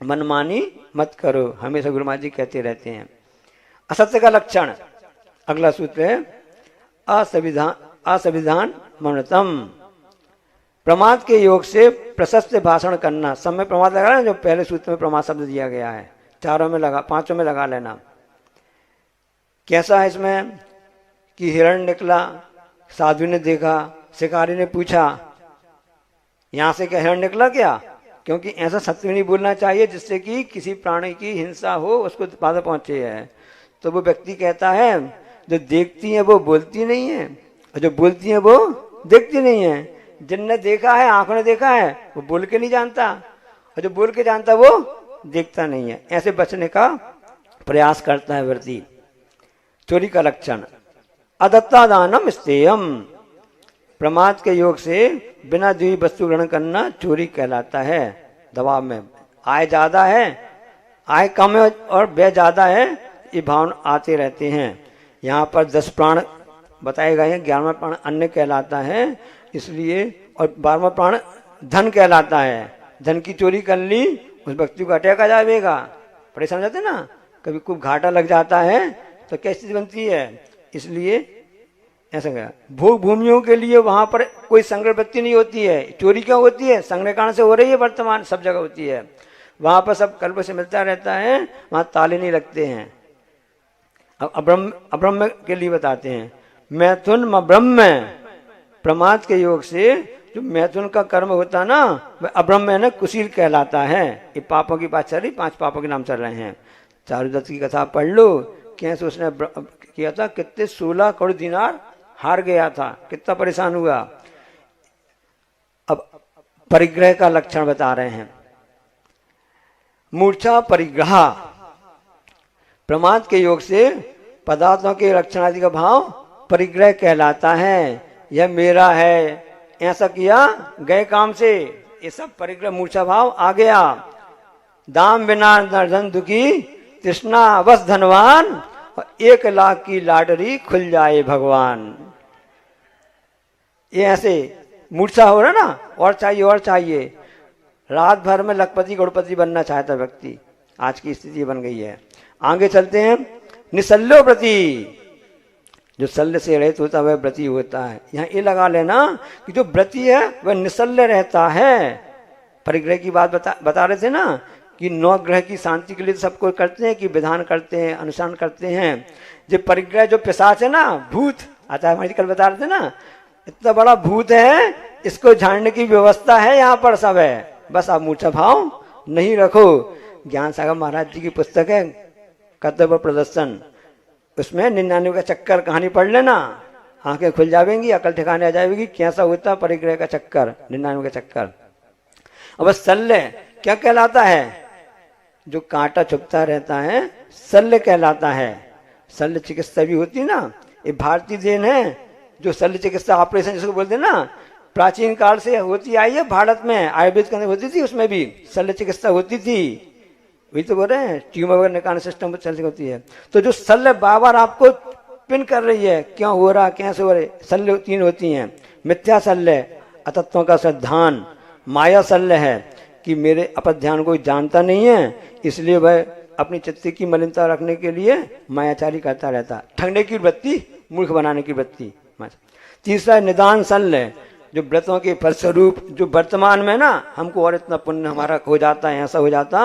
मनमानी मत करो, हमेशा गुरु महाराज जी कहते रहते हैं। असत्य का लक्षण, अगला सूत्र है असंविधान मौनतम। प्रमाद के योग से प्रशस्त भाषण करना। सब में प्रमाद लगा ना, जो पहले सूत्र में प्रमाद शब्द दिया गया है, 4 में लगा, 5 में लगा लेना। कैसा है इसमें कि हिरण निकला, साधु ने देखा, शिकारी ने पूछा यहां से क्या हिरण निकला क्या, क्योंकि ऐसा सत्य नहीं बोलना चाहिए जिससे कि किसी प्राणी की हिंसा हो, उसको बाधा पहुंचे है। तो वो व्यक्ति कहता है जो देखती है वो बोलती नहीं है, और जो बोलती है वो देखती नहीं है। जिनने देखा है, आंखों ने देखा है, वो बोल के नहीं जानता, और जो बोल के जानता वो देखता नहीं है। ऐसे बचने का प्रयास करता है व्यक्ति। चोरी का लक्षण अदत्तादानम स्तेयम। प्रमाद के योग से बिना दी वस्तु ग्रहण करना चोरी कहलाता है। दबाव में आय ज्यादा है, आय कम है और व्यय ज्यादा है, ये भाव आते रहते हैं। यहाँ पर 10 प्राण बताए गए हैं, 11वां प्राण अन्न कहलाता है इसलिए, और 12वां प्राण धन कहलाता है। धन की चोरी कर ली, उस व्यक्ति को अटैक आ जाएगा, परेशान जाते ना, कभी खूब घाटा लग जाता है तो क्या स्थिति बनती है। इसलिए ऐसा क्या, भोग भूमियों के लिए वहां पर कोई संग्रह वृत्ति नहीं होती है। चोरी क्यों होती है, संग्रह कारण से हो रही है, वर्तमान सब जगह होती है। वहां पर सब कल्प से मिलता रहता है, वहां ताले नहीं लगते हैं। अब अब्रह्म के लिए बताते हैं, मैथुन ब्रह्म। प्रमाद के योग से जो मैथुन का कर्म होता ना, वह अब्रह्म है ना, कुशील कहलाता है। ये पापों की बात चल रही, 5 पापों के नाम चल रहे हैं। चारुदत्त की कथा पढ़ लो, कैसे उसने किया था, कितने 16 करोड़ दिनार हार गया था, कितना परेशान हुआ। अब परिग्रह का लक्षण बता रहे हैं। मूर्छा परिग्रह। प्रमाद के योग से पदार्थों के लक्षण आदि का भाव परिग्रह कहलाता है। यह मेरा है, ऐसा किया गए काम से, ये सब परिग्रह मूर्छा भाव आ गया। दाम बिना धन दुखी, तृष्णा बस धनवान, और 1 लाख की लॉटरी खुल जाए भगवान। ये ऐसे मूर्छा हो रहा ना, और चाहिए और चाहिए। रात भर में लखपति करोड़पति बनना चाहता व्यक्ति, आज की स्थिति बन गई है। आगे चलते हैं। निसल्लो व्रती, जो शल्य से रहित होता है वह व्रती होता है। यहाँ ये लगा लेना कि जो व्रती है वह निसल्य रहता है। परिग्रह की बात बता रहे थे ना कि 9 ग्रह की शांति के लिए सबको करते हैं, कि विधान करते हैं, अनुष्ठान करते हैं। जो परिग्रह जो पिशाच है ना, भूत आता है, कल बता रहे थे ना, इतना बड़ा भूत है, इसको झाड़ने की व्यवस्था है, यहाँ पर सब है। बस आप मूर्छा भाव नहीं रखो। ज्ञान सागर महाराज जी की पुस्तक है कर्तव्य प्रदर्शन, उसमें 99 का चक्कर कहानी पढ़ लेना, आंखें खुल जाएंगी, अकल ठिकाने आ जाएगी कैसा होता परिग्रह का चक्कर, 99 का चक्कर। अब शल्य क्या कहलाता है? जो कांटा चुभता रहता है शल्य कहलाता है। शल्य चिकित्सा भी होती है ना, ये भारतीय देन है। जो शल्य चिकित्सा ऑपरेशन जिसको बोलते हैं ना, प्राचीन काल से होती आई है भारत में। आयुर्वेद के अंदर होती थी, उसमें भी शल्य चिकित्सा होती थी। वही तो बोल रहे हैं, ट्यूमर वगैरह निकालने सिस्टम शल्य होती है। तो जो शल्य बार आपको पिन कर रही है, क्यों हो रहा, कैसे हो रहा, शल्य 3 होती हैं। मिथ्या शल्य, अतत्वों का श्रद्धान। माया शल्य है कि मेरे अपध्यान को जानता नहीं है, इसलिए वह अपनी चित्त की मलिनता रखने के लिए मायाचारी करता रहता। ठगने की वृत्ति, मूर्ख बनाने की वृत्ति। तीसरा निदान शल्य, जो व्रतों के फलस्वरूप जो वर्तमान में ना हमको और इतना पुण्य हमारा हो जाता है, ऐसा हो जाता,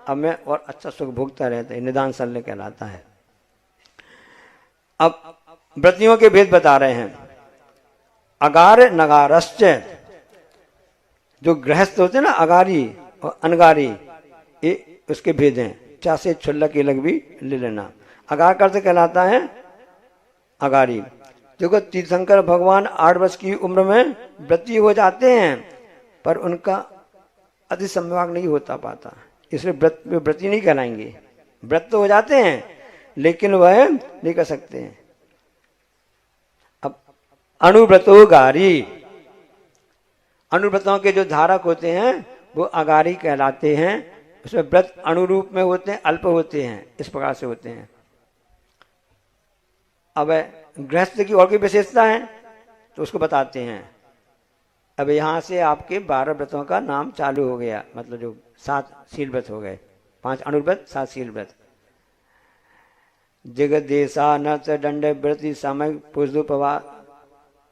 अब मैं और अच्छा सुख भोगता रहता है, निदान शल्य कहलाता है। अब व्रतियों के भेद बता रहे हैं। अगार नगारश्च, जो गृहस्थ होते हैं ना, अगारी और अनगारी, ये उसके भेद हैं। चाहे छुल्ला के लग भी ले लेना। अगार करते कहलाता है अगारी। देखो तीर्थंकर भगवान 8 वर्ष की उम्र में व्रती हो जाते हैं, पर उनका अति संभोग नहीं होता पाता, इसलिए व्रती नहीं कहलाएंगे। व्रत तो हो जाते हैं लेकिन वह नहीं कर सकते हैं। अब अनुव्रतोगारी, अनुव्रतों के जो धारक होते हैं वो अगारी कहलाते हैं। उसमें व्रत अनुरूप में होते हैं, अल्प होते हैं, इस प्रकार से होते हैं। अब गृहस्थ की और कोई विशेषता है तो उसको बताते हैं। अब यहाँ से आपके 12 व्रतों का नाम चालू हो गया, मतलब जो 7 शील व्रत हो गए, 5 अनुव्रत, 7 शील व्रत। जगदेशा नर्त दंड व्रति सामयिक पुष्दुपवा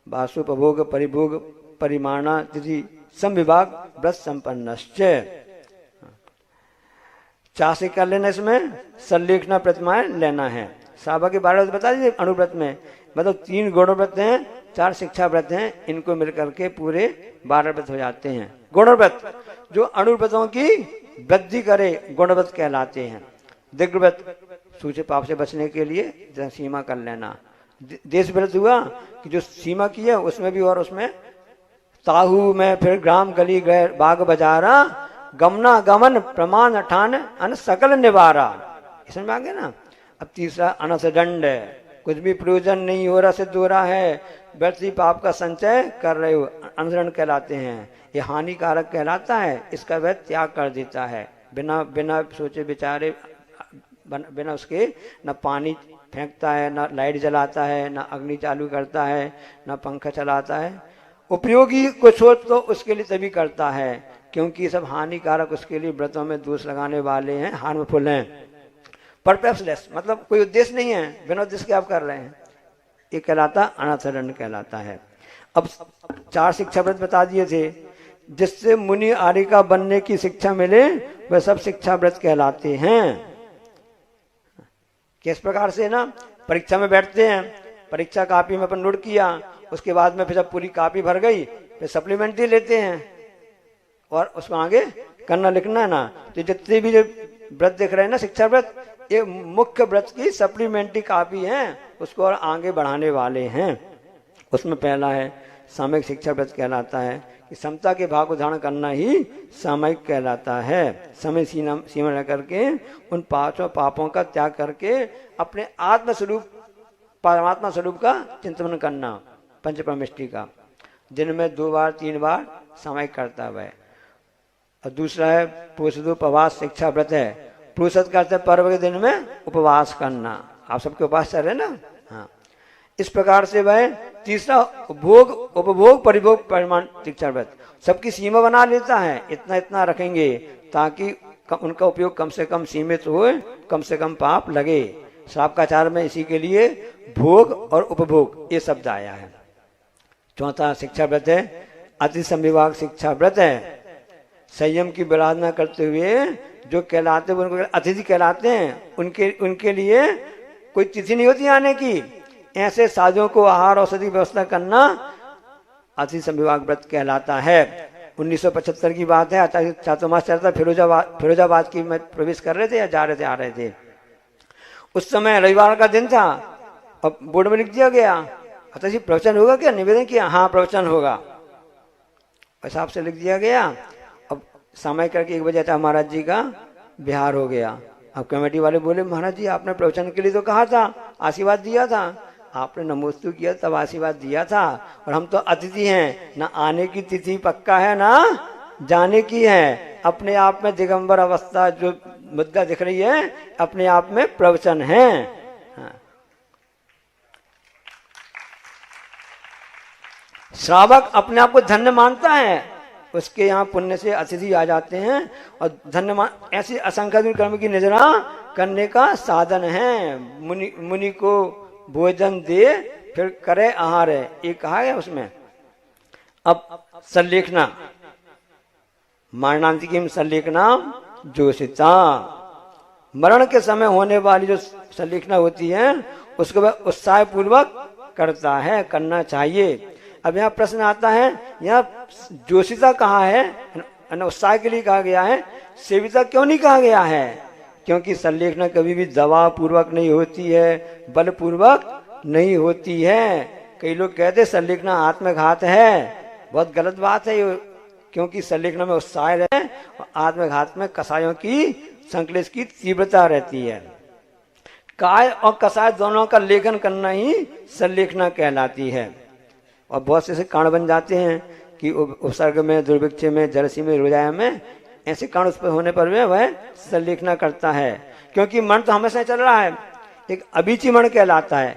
वासुपभोग परिभोग परिमाणा तिथि संविभाग व्रत संपन्नश्च। चाह से कर लेना, इसमें सल्लेखना प्रतिमाएं लेना है। साबा के 12 बता दीजिए अनुव्रत में, मतलब 3 गुणव्रत हैं, 4 शिक्षा व्रत हैं, इनको मिलकर के पूरे 12 व्रत हो जाते हैं। गुणव्रत जो अनुव्रतों की वृद्धि करे गुणव्रत कहलाते हैं। दिग्व्रत सूचे पाप से बचने के लिए सीमा कर लेना। देश व्रत हुआ कि जो सीमा की है उसमें भी, और उसमें ताहू में फिर ग्राम गली गए बाग बजारा गमना गमन प्रमाण ठान अन सकल निवारा, इसमें आ गया ना। अब तीसरा अनस दंड, कुछ भी प्रयोजन नहीं हो रहा, सिद्ध हो रहा है, व्यर्थी पाप का संचय कर रहे हो, अनदंड कहलाते हैं। ये हानिकारक कहलाता है, इसका वह त्याग कर देता है। बिना बिना सोचे विचारे, बिना उसके न पानी फेंकता है, न लाइट जलाता है, न अग्नि चालू करता है, न पंखा चलाता है। उपयोगी कुछ हो तो उसके लिए तभी करता है, क्योंकि ये सब हानिकारक उसके लिए व्रतों में दोष लगाने वाले हैं, हार्मफुल हैं। पर्पसलेस, मतलब कोई उद्देश्य नहीं है, बिना उद्देश्य के आप कर रहे हैं, ये कहलाता अनाचरण कहलाता है। अब 4 शिक्षा व्रत बता दिए थे, जिससे मुनि आर्यिका बनने की शिक्षा मिले वह सब शिक्षा व्रत कहलाते हैं। किस प्रकार से ना, परीक्षा में बैठते हैं, परीक्षा कापी में अपन नोट किया, उसके बाद में फिर जब पूरी कापी भर गई फिर सप्लीमेंट्री लेते हैं और उसको आगे करना लिखना है ना। तो जितने भी जो व्रत देख रहे हैं ना शिक्षा व्रत, ये मुख्य व्रत की सप्लीमेंट्री कापी है, उसको और आगे बढ़ाने वाले हैं। उसमें पहला है सामयिक शिक्षा व्रत कहलाता है कि समता के भाव को धारण करना ही सामयिक कहलाता है। समय सीमा रह करके उन 5 पापों का त्याग करके अपने आत्म स्वरूप परमात्मा स्वरूप का चिंतन करना। पंचपरमेष्टि का, दिन में 2 बार 3 बार सामायिक करता है वह। और दूसरा है पुरुषोपवास शिक्षा व्रत है, पुरुषोत्त करते पर्व के दिन में उपवास करना। आप सबके उपवास चल रहे ना, हाँ। इस प्रकार से वह तीसरा भोग उपभोग परिभोग परिमाण शिक्षा व्रत, सबकी सीमा बना लेता है, इतना इतना रखेंगे ताकि उनका उपयोग कम से कम सीमित हो, कम से कम पाप लगे। श्रावकाचार में इसी के लिए भोग और उपभोग ये शब्द आया है। चौथा शिक्षा व्रत है अति संविभाग शिक्षा व्रत है, संयम की विराधना करते हुए जो कहलाते हैं उनको अतिथि कहलाते हैं, उनके लिए कोई तिथि नहीं होती आने की, ऐसे साधुओं को आहार औषधि की व्यवस्था करना अति संविभाग व्रत कहलाता है। 1975 की बात है, चातुर्मास चलता फिरोजाबाद की में प्रवेश कर रहे थे या जा रहे थे आ रहे थे। उस समय रविवार का दिन था और बोर्ड में लिख दिया गया अतः जी प्रवचन होगा क्या, निवेदन किया, हाँ प्रवचन होगा, हिसाब से लिख दिया गया। अब समय करके 1 बजे था महाराज जी का बिहार हो गया। अब कमेटी वाले बोले महाराज जी आपने प्रवचन के लिए तो कहा था, आशीर्वाद दिया था, आपने नमोस्तु किया तब आशीर्वाद दिया था, और हम तो अतिथि हैं, ना आने की तिथि पक्का है ना जाने की है। अपने आप में दिगंबर अवस्था जो मुद्दा दिख रही है अपने आप में प्रवचन है। हाँ। श्रावक अपने आप को धन्य मानता है, उसके यहाँ पुण्य से अतिथि आ जाते हैं और धन्य ऐसी असंख्य कर्म की निजरा करने का साधन है। मुनि को भोजन दे फिर करे आहार है, ये कहा है उसमें। अब संलेखना मरणांतिकीम संलेखना जोशिता, मरण के समय होने वाली जो संलेखना होती है उसको वह उत्साह पूर्वक करता है, करना चाहिए। अब यहाँ प्रश्न आता है, यहाँ जोशिता कहा है, उत्साह के लिए कहा गया है, सेविता क्यों नहीं कहा गया है? क्योंकि संलेखना कभी भी दवा पूर्वक नहीं होती है, बल पूर्वक नहीं होती है। कई लोग कहते संलेखना आत्मघात है, बहुत गलत बात है ये, क्योंकि संलेखना में उत्साह है और आत्मघात में कसायों की संक्लेश की तीव्रता रहती है। काय और कसाय दोनों का लेखन करना ही संलेखना कहलाती है। और बहुत से ऐसे कांड बन जाते हैं कि उपसर्ग में, दुर्भिक्ष में, जरसी में, रोजाया में, ऐसे कांड उस पर होने पर वह संलेखना करता है। क्योंकि मन तो हमेशा चल रहा है, एक अभिची मन कहलाता है,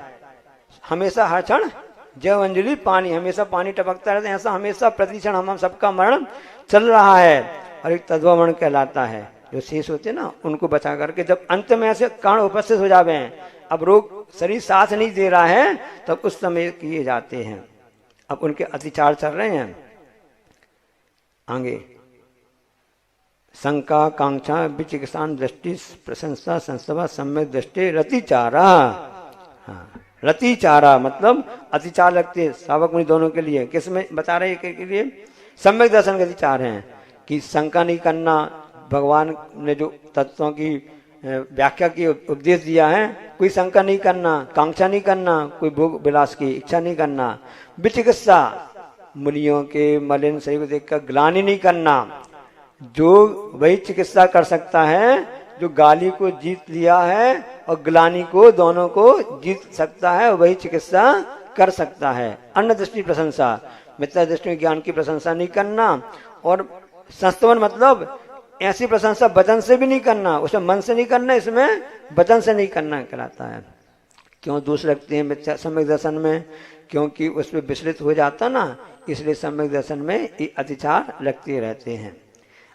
हमेशा हर क्षण जव अंजलि पानी, हमेशा पानी टपकता रहता है, ऐसा हमेशा प्रतिक्षण हम सबका मरण चल रहा है। और एक तद्वा मरण कहलाता है, जो शेष होते हैं ना उनको बचा करके जब अंत में ऐसे कांड उपस्थित हो जावे हैं, अब रोग शरीर साथ नहीं दे रहा है, तब उस समय किए जाते हैं। अब उनके अतिचार चल रहे हैं आगे। शंका कांक्षा विचिकित्सान दृष्टि प्रशंसा संस्तवा सम्यक दृष्टि रतिचारा। हाँ, रतिचारा मतलब अतिचार लगते हैं श्रावक मुनि दोनों के लिए। किसमें बता रहे हैं के लिए? सम्यक दर्शन के अतिचार हैं कि शंका नहीं करना, भगवान ने जो तत्वों की व्याख्या की उपदेश दिया है, कोई शंका नहीं करना, कांक्षा नहीं करना, कोई भोग विलास की इच्छा नहीं करना। विचिकित्सा मुनियों के मलिन शरीर को देखकर ग्लानि नहीं करना, जो वही चिकित्सा कर सकता है जो गाली को जीत लिया है और ग्लानि को, दोनों को जीत सकता है, वही चिकित्सा कर सकता है। अन्य दृष्टि प्रशंसा, मिथ्या दृष्टि में ज्ञान की प्रशंसा नहीं करना। और संस्तवन मतलब ऐसी प्रशंसा वचन से भी नहीं करना, उसमें मन से नहीं करना, इसमें वचन से नहीं करना कहलाता है। क्यों दोष लगते हैं मिथ्या सम्यक दर्शन में? क्योंकि उसमें विचलित हो जाता ना, इसलिए सम्यक दर्शन में ये अतिचार लगते रहते हैं।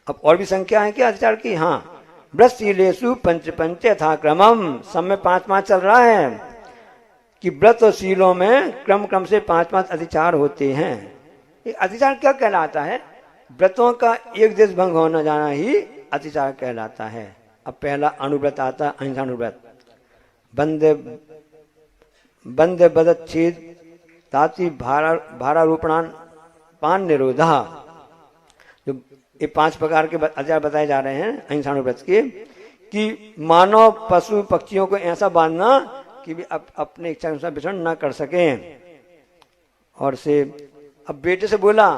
अब और भी संख्या है क्या अतिचार की? हाँ, व्रतशीलेषु पंच पंच यथा क्रमम, सब में 5-5 चल रहा है कि व्रत और शीलों में क्रम क्रम से 5-5 अतिचार होते हैं। ये अतिचार क्या कहलाता है? व्रतों का एक देश भंग होना जाना ही अतिचार कहलाता है। अब पहला अनुव्रत आता, अहिंसानुव्रत। बंदे बदच्छेद ताति भारारोपणान पान निरोधा, जो ये 5 प्रकार के अतिचार बताए जा रहे हैं अहिंसानुव्रत के, कि मानव पशु पक्षियों को ऐसा बांधना कि भी अपने इच्छा अनुसार विचरण न कर सकें। और से अब बेटे से बोला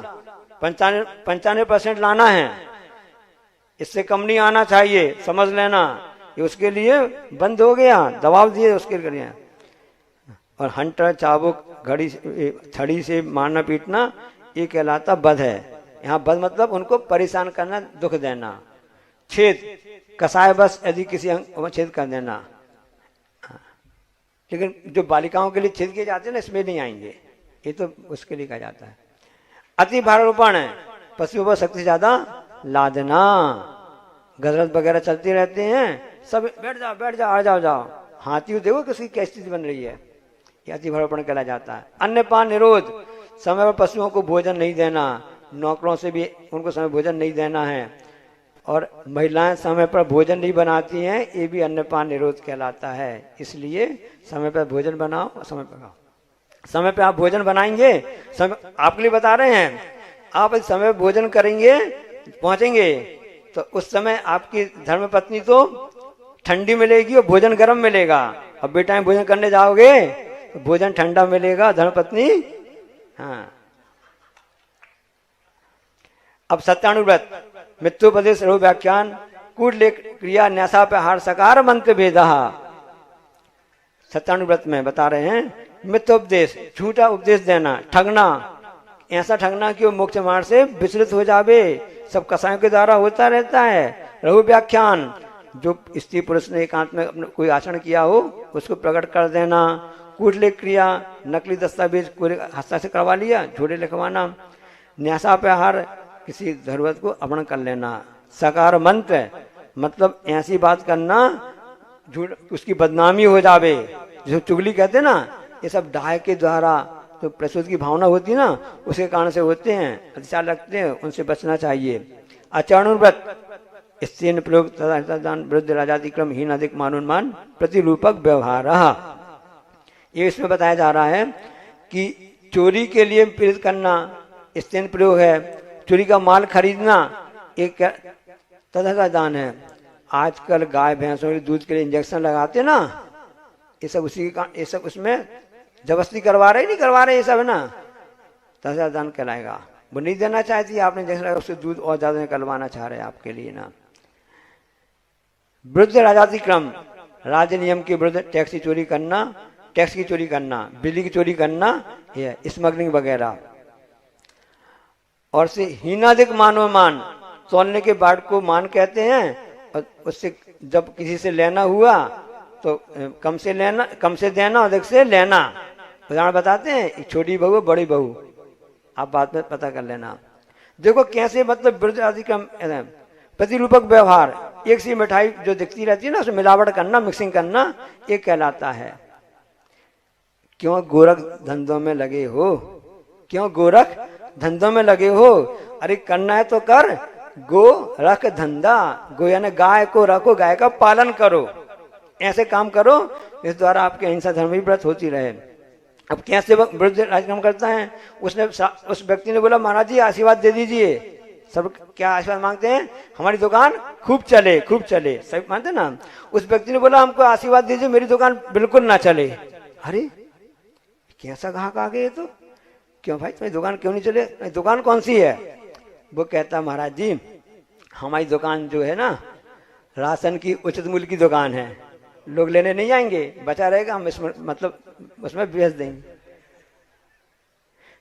95% लाना है, इससे कम नहीं आना चाहिए, समझ लेना, ये उसके लिए बंद हो गया, दबाव दिए उसके लिए। और हंटर, चाबुक, घड़ी, छड़ी से मारना पीटना, ये कहलाता बध है। यहाँ बध मतलब उनको परेशान करना, दुख देना। छेद, कसाय बस यदि किसी अंग में छेद कर देना। लेकिन जो बालिकाओं के लिए छेद किए जाते हैं ना, इसमें नहीं आएंगे, ये तो उसके लिए कहा जाता है। अति भारारोपण है, पशुओं पर शक्ति से ज्यादा लादना। गजरत वगैरह चलती रहते हैं, सब बैठ जाओ बैठ जाओ, आ जाओ जाओ। हाथी देखो किसकी क्या स्थिति बन रही है, ये अति भारारोपण कहला जाता है। अन्नपान निरोध, समय पर पशुओं को भोजन नहीं देना, नौकरों से भी उनको समय भोजन नहीं देना है। और महिलाएं समय पर भोजन नहीं बनाती हैं, ये भी अन्नपान निरोध कहलाता है। इसलिए समय पर भोजन बनाओ, समय पर खाओ। समय पे आप भोजन बनाएंगे, समय आपके लिए बता रहे हैं, आप समय पे भोजन करेंगे, पहुंचेंगे, तो उस समय आपकी धर्मपत्नी तो ठंडी मिलेगी और भोजन गर्म मिलेगा। अब बेटा भोजन करने जाओगे तो भोजन ठंडा मिलेगा, धर्मपत्नी। हाँ, अब सत्यानुव्रत, मित्रोपदेश रो व्याख्यान, कूटले क्रिया, न्यासा पे हार सकार मंत्र भेदा। सत्यानुव्रत में बता रहे हैं, मित्रोपदेश, झूठा उपदेश देना, ठगना, ऐसा ठगना कि वो मोक्ष मार्ग से विचलित हो जावे, सब कसायों के द्वारा होता रहता है। रघु व्याख्यान, जो स्त्री पुरुष ने एकांत में अपना कोई आचरण किया हो उसको प्रकट कर देना। कूटले क्रिया, नकली दस्तावेज पूरे हस्ताक्षर करवा लिया, झूठे लिखवाना। न्यासा पे हार, किसी जरूरत को अपना कर लेना। सकार मंत्र, मतलब ऐसी बात करना झूठ उसकी बदनामी हो जावे, जिसे चुगली कहते ना, ये सब डाय के द्वारा तो प्रसूत की भावना होती है ना, उसके कारण से होते हैं, अतिचार लगते हैं, उनसे बचना चाहिए। आचरणव्रत, स्त्रीन प्रयोग तथा वृद्ध राजातिक्रम हीन अधिक मानुन्मान प्रतिरूपक व्यवहार। ये इसमें बताया जा रहा है कि चोरी के लिए प्रेरित करना स्त्रीन प्रयोग है। चोरी का माल खरीदना एक तथा का दान है। आजकल गाय भैंसों के दूध के लिए इंजेक्शन लगाते ना, ये सब उसी का, ये सब उसमें जबरदस्ती करवा रहे नहीं करवा रहे, ये सब है ना, तथा दान कहलाएगा। वो नहीं देना चाहती, आपने जैसा उससे दूध और ज्यादा निकलवाना चाह रहे हैं आपके लिए ना। वृद्ध राजातिक्रम, राज्य नियम के विरुद्ध टैक्स की चोरी करना, टैक्स की चोरी करना, बिजली की चोरी करना, ये स्मगलिंग वगैरह। और से हीनाधिक मानवमान, तोलने के बाद को मान कहते हैं, और उससे जब किसी से लेना हुआ तो कम से लेना, कम से देना, अधिक से लेना। उदाहरण बताते हैं, छोटी बहू बड़ी बहू, आप बाद में पता कर लेना। देखो कैसे, मतलब वृद्ध अधिक्रम, प्रतिरूपक व्यवहार, एक सी मिठाई जो दिखती रहती है ना, उसमें मिलावट करना, मिक्सिंग करना, ये कहलाता है। क्यों गोरख धंधों में लगे हो, क्यों गोरख धंधों में लगे हो? अरे करना है तो कर, गो रख धंधा, गो यानी गाय को रखो, गाय का पालन करो, ऐसे काम करो इस द्वारा आपके अहिंसा धर्म की व्रत होती रहे। अब कैसे वृद्ध राजक्रम करता है, उसने उस व्यक्ति ने बोला, महाराज जी आशीर्वाद दे दीजिए। सब क्या आशीर्वाद मांगते हैं? हमारी दुकान खूब चले, खूब चले, सब मानते ना। उस व्यक्ति ने बोला, हमको आशीर्वाद दीजिए मेरी दुकान बिल्कुल ना चले। अरे कैसा ग्राहक आ गए? तो क्यों भाई तुम्हारी दुकान क्यों नहीं चले? दुकान कौन सी है? वो कहता, महाराज जी हमारी दुकान जो है ना, राशन की उचित मूल्य की दुकान है, लोग लेने नहीं आएंगे, बचा रहेगा, हम इसमें मतलब उसमें बेच देंगे।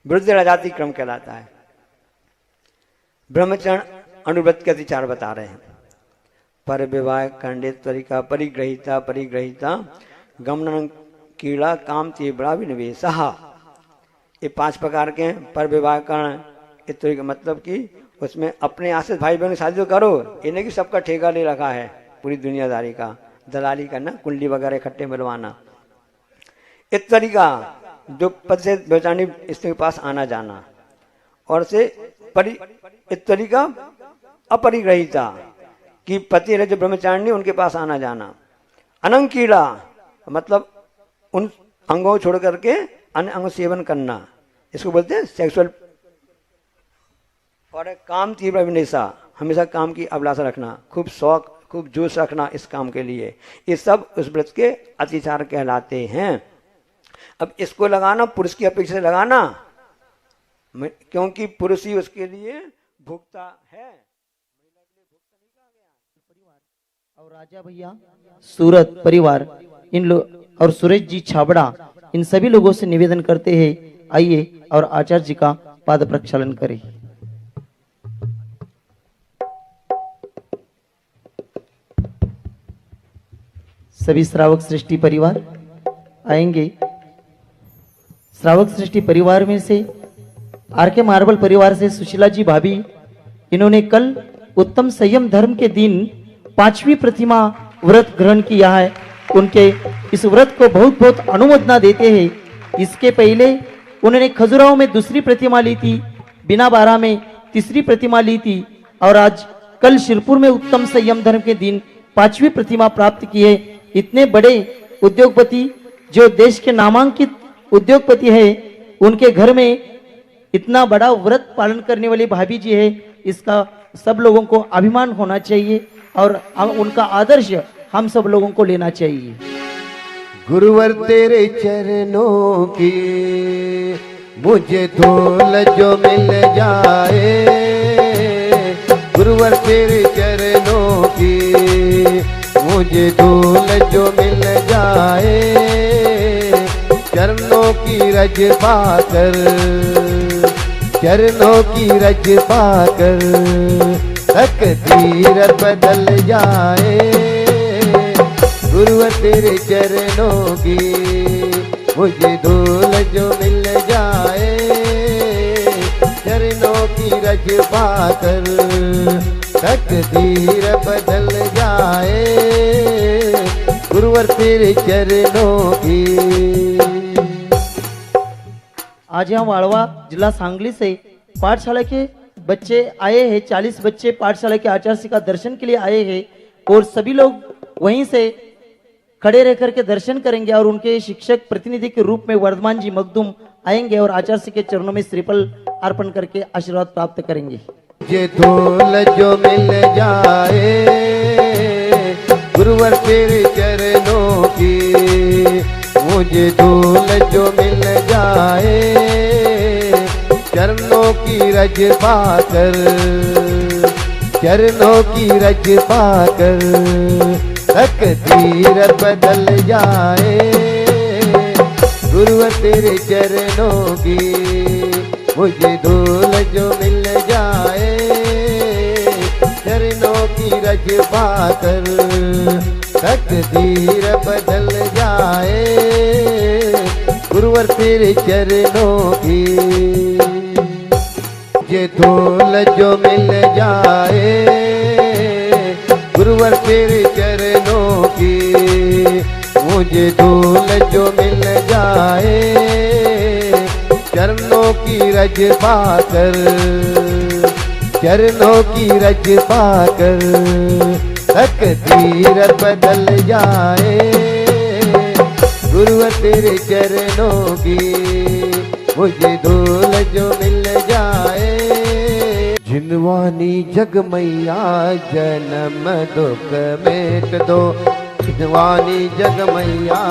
वृद्ध राजाति क्रम कहलाता है। ब्रह्मचरण अनुव्रत के अतिचार बता रहे हैं। पर विवाह खंडित तरीका, परिग्रहिता परिग्रहिता, गमन कीड़ा, काम तीव्रा विनिवेशः, ये 5 प्रकार के हैं। पर विवाह करण इस तरीके, मतलब कि उसमें अपने आश्रित भाई बहन की शादी तो करो, ये नहीं कि सबका ठेका ले रखा है पूरी दुनियादारी का, दलाली करना, कुंडली वगैरह इकट्ठे मिलवाना। इस तरीका जो पद से बेचानी स्त्री के पास आना जाना, और से इस तरीका अपरिग्रहिता कि पति रहे जो ब्रह्मचारिणी उनके पास आना जाना। अनंकीड़ा मतलब उन अंगों को छोड़ करके अन्य अंगों सेवन करना, इसको बोलते हैं सेक्सुअल। और काम तीव्र अभिनेशा, हमेशा काम की अभिलाषा रखना, खूब शौक, खूब जोश रखना इस काम के लिए, ये सब उस व्रत के अतिचार कहलाते हैं। अब इसको लगाना पुरुष की अपेक्षा से लगाना, क्योंकि पुरुष ही उसके लिए भुगता है। और राजा भैया सूरत परिवार इन लोग और सुरेश जी छाबड़ा इन सभी लोगों से निवेदन करते हैं, आइए और आचार्य जी का पाद प्रक्षालन करें। सभी श्रावक सृष्टि परिवार आएंगे। श्रावक सृष्टि परिवार में से आर के मार्बल परिवार से सुशीला जी भाभी, इन्होंने कल उत्तम संयम धर्म के दिन 5वीं प्रतिमा व्रत ग्रहण किया है। उनके इस व्रत को बहुत बहुत अनुमोदना देते हैं। इसके पहले उन्होंने खजुराहो में दूसरी प्रतिमा ली थी, बिना बारा में तीसरी प्रतिमा ली थी और आज कल शिरपुर में उत्तम संयम धर्म के दिन 5वीं प्रतिमा प्राप्त की है। इतने बड़े उद्योगपति, जो देश के नामांकित उद्योगपति है, उनके घर में इतना बड़ा व्रत पालन करने वाली भाभी जी है। इसका सब लोगों को अभिमान होना चाहिए और उनका आदर्श हम सब लोगों को लेना चाहिए। गुरुवर तेरे चरणों की मुझे धूल जो मिल जाए, गुरुवर तेरे चरणों की मुझे धूल जो मिल जाए, चरणों की रज पाकर, चरणों की रज पाकर तकदीर बदल जाए। गुरुवर तेरे चरणों की मुझे धूल जो मिल जाए, चरणों की रज पाकर तकदीर बदल जाए। गुरुवर तेरे चरणों की। आज यहाँ वाड़वा जिला सांगली से पाठशाला के बच्चे आए हैं। 40 बच्चे पाठशाला के आचार्य का दर्शन के लिए आए हैं और सभी लोग वहीं से खड़े रह करके दर्शन करेंगे और उनके शिक्षक प्रतिनिधि के रूप में वर्धमान जी मखदूम आएंगे और आचार्य के चरणों में श्रीफल अर्पण करके आशीर्वाद प्राप्त करेंगे। मुझे धूल जो मिल जाए, गुरुवर तेरे चरणों की मुझे धूल जो मिल जाए, चरणों की रज पाकर, चरणों की रज पाकर तकदीर बदल जाए। गुरुवर तेरे चरणों की मुझे धूल जो मिल जाए, चरणों की रज पाकर तकदीर बदल जाए। गुरुवर तेरे चरणों की मुझे धूल जो मिल जाए, गुरुवर तेरे चरणों की मुझे धूल जो मिल जाए, चरणों की रज पाकर, चरणों की रज पाकर तकदीर बदल जाए। गुरुवर तेरे चरणों की मुझे धूल जो मिल जाए। जिनवानी जग मैया जन्म दुख मेट दो, जिनवानी जग मैया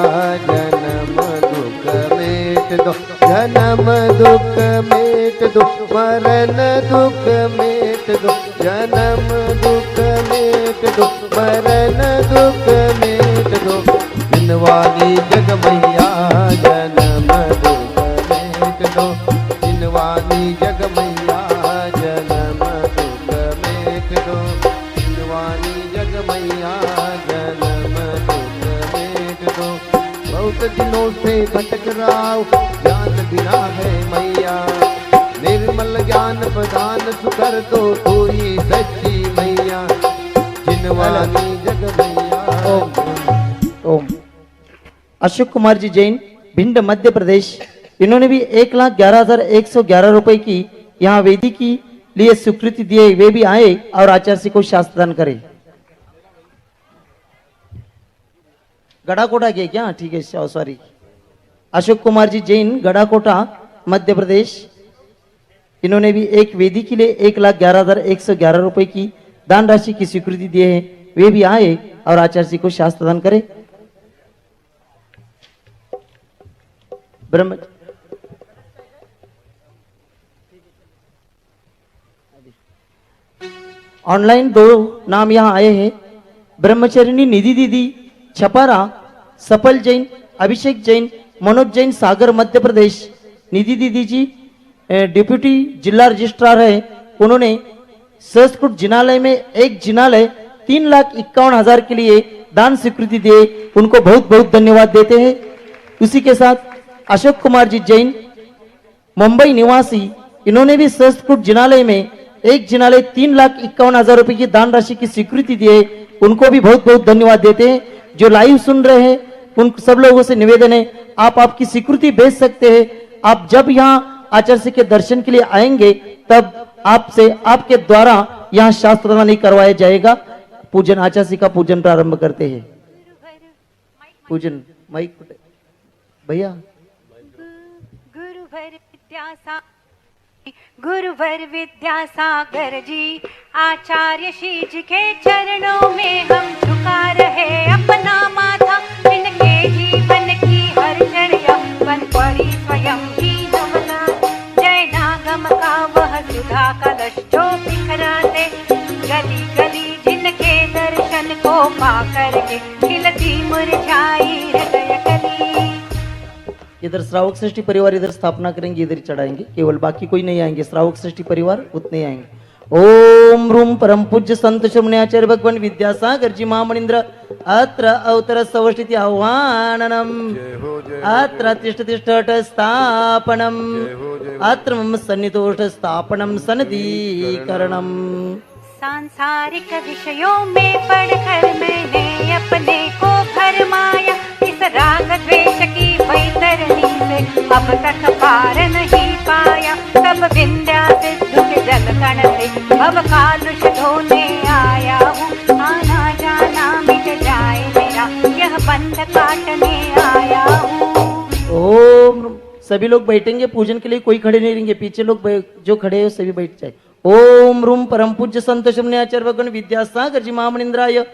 जन्म दुख मेट दो, जन्म दुख मेट दो, मरण दुख मेट दो, जन्म दुख मेट दो, मरण दुख मेट दो। जिनवानी जग मैया जन्म दुख मेट दो, जिनवानी जग मैया जन्म दुख मेट दो, जिनवानी जग मैया जन्म दुख मेट दो। बहुत दिनों से भटक रहा हूँ, ज्ञान बिना है मैया, निर्मल ज्ञान प्रदान सुकर दो, तू ही सच्ची मैया, जिनवानी जग मैया। ओम। अशोक कुमार जी जैन, भिंड मध्य प्रदेश, इन्होंने भी 1,11,111 रुपए की यहाँ वेदी की लिए स्वीकृति दिए। वे भी आए और आचार्य को शास्त्रदान करें। गड़ाकोटा के क्या? ठीक है, सॉरी। अशोक कुमार जी जैन, गड़ाकोटा मध्य प्रदेश, इन्होंने भी एक वेदी के लिए 1,11,111 रुपए की दान राशि की स्वीकृति दिए हैं। वे भी आए और आचार्य को शास्त्रदान करें। ब्रह्म ऑनलाइन 2 नाम यहाँ आए हैं। ब्रह्मचरिणी निधि दीदी छपारा, सफल जैन, अभिषेक जैन, मनोज जैन सागर मध्य प्रदेश। निधि दीदी जी डिप्यूटी जिला रजिस्ट्रार है, उन्होंने संस्कृत जिनालय में एक जिनालय 3,51,000 के लिए दान स्वीकृति दिए, उनको बहुत बहुत धन्यवाद देते हैं। उसी के साथ अशोक कुमार जी जैन मुंबई निवासी, इन्होंने भी संस्कृत जिनालय में एक जिनालय 3,51,000 रुपए की दान राशि की स्वीकृति दी है, उनको भी बहुत बहुत धन्यवाद देते हैं। जो लाइव सुन रहे हैं उन सब लोगों से निवेदन है, आप आपकी स्वीकृति भेज सकते हैं। आप जब यहाँ आचार्य के दर्शन के लिए आएंगे तब आपसे आपके द्वारा यहाँ शास्त्र नहीं करवाया जाएगा। पूजन आचार्य का पूजन प्रारंभ करते हैं। पूजन माइक भैया। गुरुवर विद्यासागर जी आचार्य शीज के चरणों में हम झुका रहे अपना माथा, इनके जीवन की हर चढ़िया बन पड़ी स्वयं ही नमना। जय नागम का वह सुधा कलश जो बिखराते गली गली, जिनके दर्शन को पा करके खिलती मुरझाई हृदय कली। इधर श्रावक श्रेष्ठी परिवार इधर स्थापना करेंगे, इधर चढ़ाएंगे, केवल बाकी कोई नहीं आएंगे, श्रावक श्रेष्ठी परिवार उतने आएंगे। ओम रूम परम पूज्य संत श्रमणे आचार्य भगवान विद्यासागर जी महामणिंद्र अत्र अवतर सवष्टिति आह्वाननम अत्र तिष्ठ तिष्ठट स्थापनम अत्र मम सन्निधोष्ठ स्थापनम सनदीकरणम। सांसारिक विषयों में पढ़कर मैंने अपने को भरमाया, इस राग द्वेष की वैतरणी से अब तक पार नहीं पाया। तब विंध्या सिद्धू के जल कण से भव कालुष धोने आया हूँ, आना जाना मिट जाए मेरा यह बंध काटने आया हूँ। ओम सभी लोग बैठेंगे पूजन के लिए, कोई खड़े नहीं रहेंगे, पीछे लोग जो खड़े हैं सभी बैठ जाए। ओम रूम परम पूज्य संत श्रमणे आचार्य भगवान विद्यासागर जी महामणिंद्राय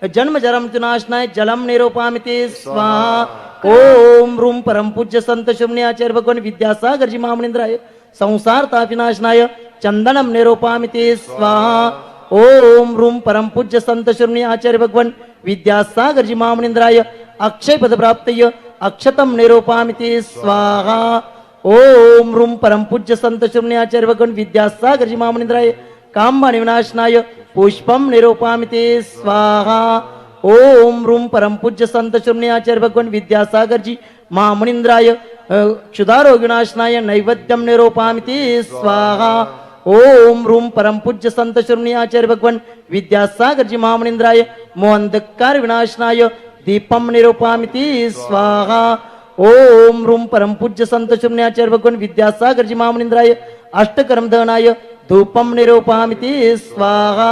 जन्म जरम तुनाशनाय जलम निरूपामिते स्वाहा। ओम रूम परम पूज्य संत श्रमणे आचार्य भगवान विद्यासागर जी महामणिंद्राय संसार तापिनाशनाय चंदनम निरूपामिते स्वाहा। ओम रूम परम पूज्य संत श्रमणे आचार्य भगवान विद्यासागर जी महामणिंद्राय अक्षय पद प्राप्तय अक्षतम निरूपामिते स्वाहा। ओम रूम परम पूज्य संत श्रमणे आचार्य भगवान विद्यासागर जी महामणिंद्राय कामवाणी विनाशनाय पुष्पम निरूपामिते स्वाहा। ओम रूम परम पूज्य संत श्रमणे आचार्य भगवान विद्यासागर जी महामणिंद्राय क्षुधारोग विनाशनाय नैवेद्यम निरूपामिते स्वाहा। ओम रूम परम पूज्य संत श्रमणे आचार्य भगवान विद्यासागर जी महामणिंद्राय मोहंधकार विनाशनाय दीपम निरूपामिते स्वाहा। ओम रूम परम पूज्य संत श्रमणे आचार्य भगवान विद्यासागर जी महामणिंद्राय अष्टकर्म दहनाय धूपम निरूपामिते स्वाहा।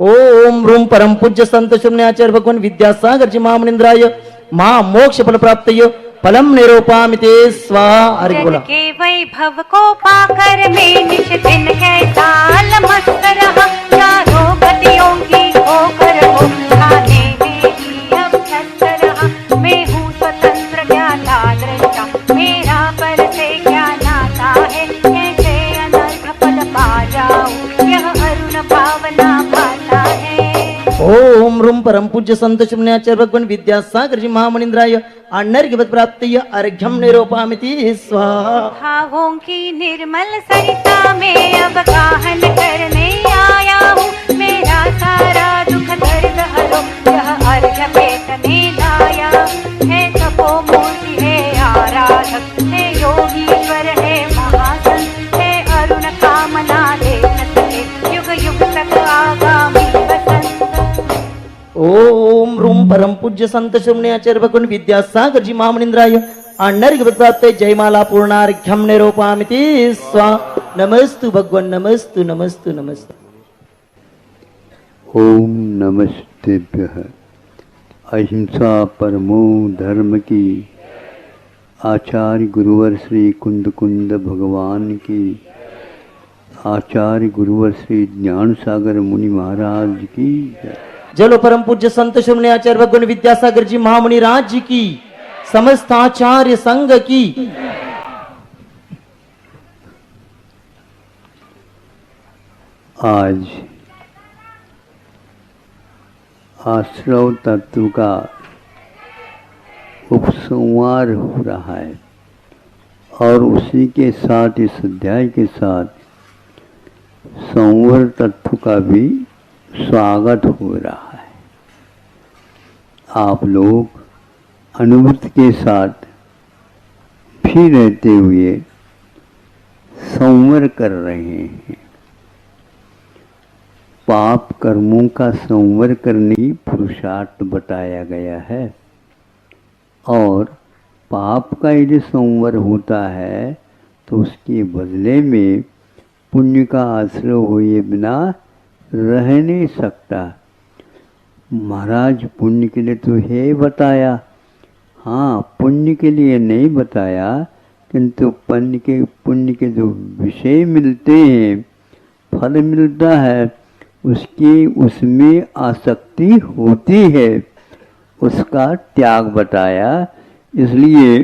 ओम रूम परम पूज्य संत श्रमणे आचार्य भगवान विद्यासागर जी महामणिंद्राय महा मोक्ष फल प्राप्तय फलम निरूपामिते स्वाहा। हरि बोला। के वैभव को पाकर मैं निश दिन कैसा मस्त रहा, चारों गतियों की होकर हो खाने में ही अब व्यस्त रहा। मैं हूँ स्वतंत्र ज्ञाता दृष्टा, मेरा पर से क्या नाता है, कैसे अनर्थ पद पा जाऊं यह अरुण भावना पाता है। ओम रूम परम पूज्य संत श्रमणे आचार्य भगवान विद्यासागर जी महामणिंद्राय अन्नर्घ्य प्राप्तय अर्घ्यम निरूपामिते स्वाहा। भावों की निर्मल सरिता में अब गाहन करने आया हूँ, मेरा सारा दुख दर्द हरो यह अर्घ्य पेटने लाया है। तपोमूर्ति है आराधक है, योगीश्वर है महासंत है, अरुण कामना दे सके युग युग तक आगामी वसंत। ओम रूम परम पूज्य संत श्रमणे आचार्य भगवान विद्यासागर जी महामणिंद्राय अन्नर्घ्य प्राप्तय जयमाला पूर्णार्घ्यम निरूपामिते स्वाहा। नमस्तु भगवान नमस्तु नमस्तु नमस्तु। ओम नमस्तेभ्यः। अहिंसा परमो धर्म की आचार्य गुरुवर श्री कुंद कुंद भगवान की, आचार्य गुरुवर श्री ज्ञान सागर मुनि महाराज की। जलो परम पूज्य संत श्रमणे आचार्य भगवान विद्यासागर जी महामुनि राज जी की, समस्त आचार्य संघ की। आज आश्रव तत्व का संवार हो रहा है और उसी के साथ इस अध्याय के साथ संवर तत्व का भी स्वागत हो रहा है। आप लोग अनुभूति के साथ भी रहते हुए संवर कर रहे हैं। पाप कर्मों का संवर करने की पुरुषार्थ बताया गया है और पाप का यदि संवर होता है तो उसके बदले में पुण्य का आश्रय हुए बिना रह नहीं सकता। महाराज पुण्य के लिए तो है बताया, हाँ पुण्य के लिए नहीं बताया, किंतु पुण्य के जो विषय मिलते हैं, फल मिलता है, उसकी उसमें आसक्ति होती है, उसका त्याग बताया। इसलिए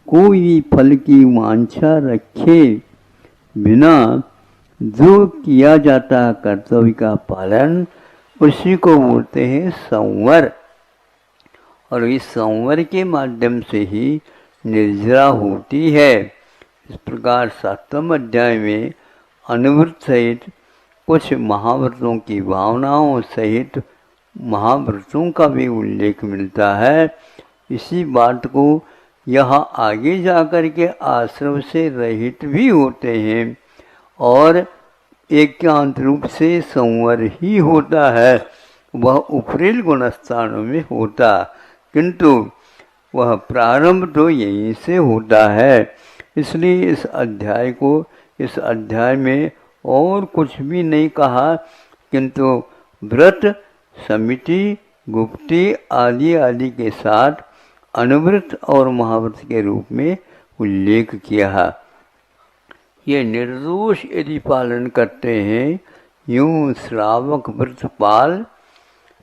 कोई फल की वांछा रखे बिना जो किया जाता है कर्तव्य का पालन, उसी को बोलते हैं संवर। और इस संवर के माध्यम से ही निर्जरा होती है। इस प्रकार 7वें अध्याय में अनुव्रत सहित कुछ महाव्रतों की भावनाओं सहित महाव्रतों का भी उल्लेख मिलता है। इसी बात को यहाँ आगे जाकर के आश्रम से रहित भी होते हैं और एकांत रूप से संवर ही होता है, वह उपरील गुणस्थानों में होता, किंतु वह प्रारंभ तो यहीं से होता है। इसलिए इस अध्याय में और कुछ भी नहीं कहा, किंतु व्रत, समिति, गुप्ती आदि आदि के साथ अनुव्रत और महाव्रत के रूप में उल्लेख किया। ये निर्दोष यदि पालन करते हैं, यूं श्रावक व्रत पाल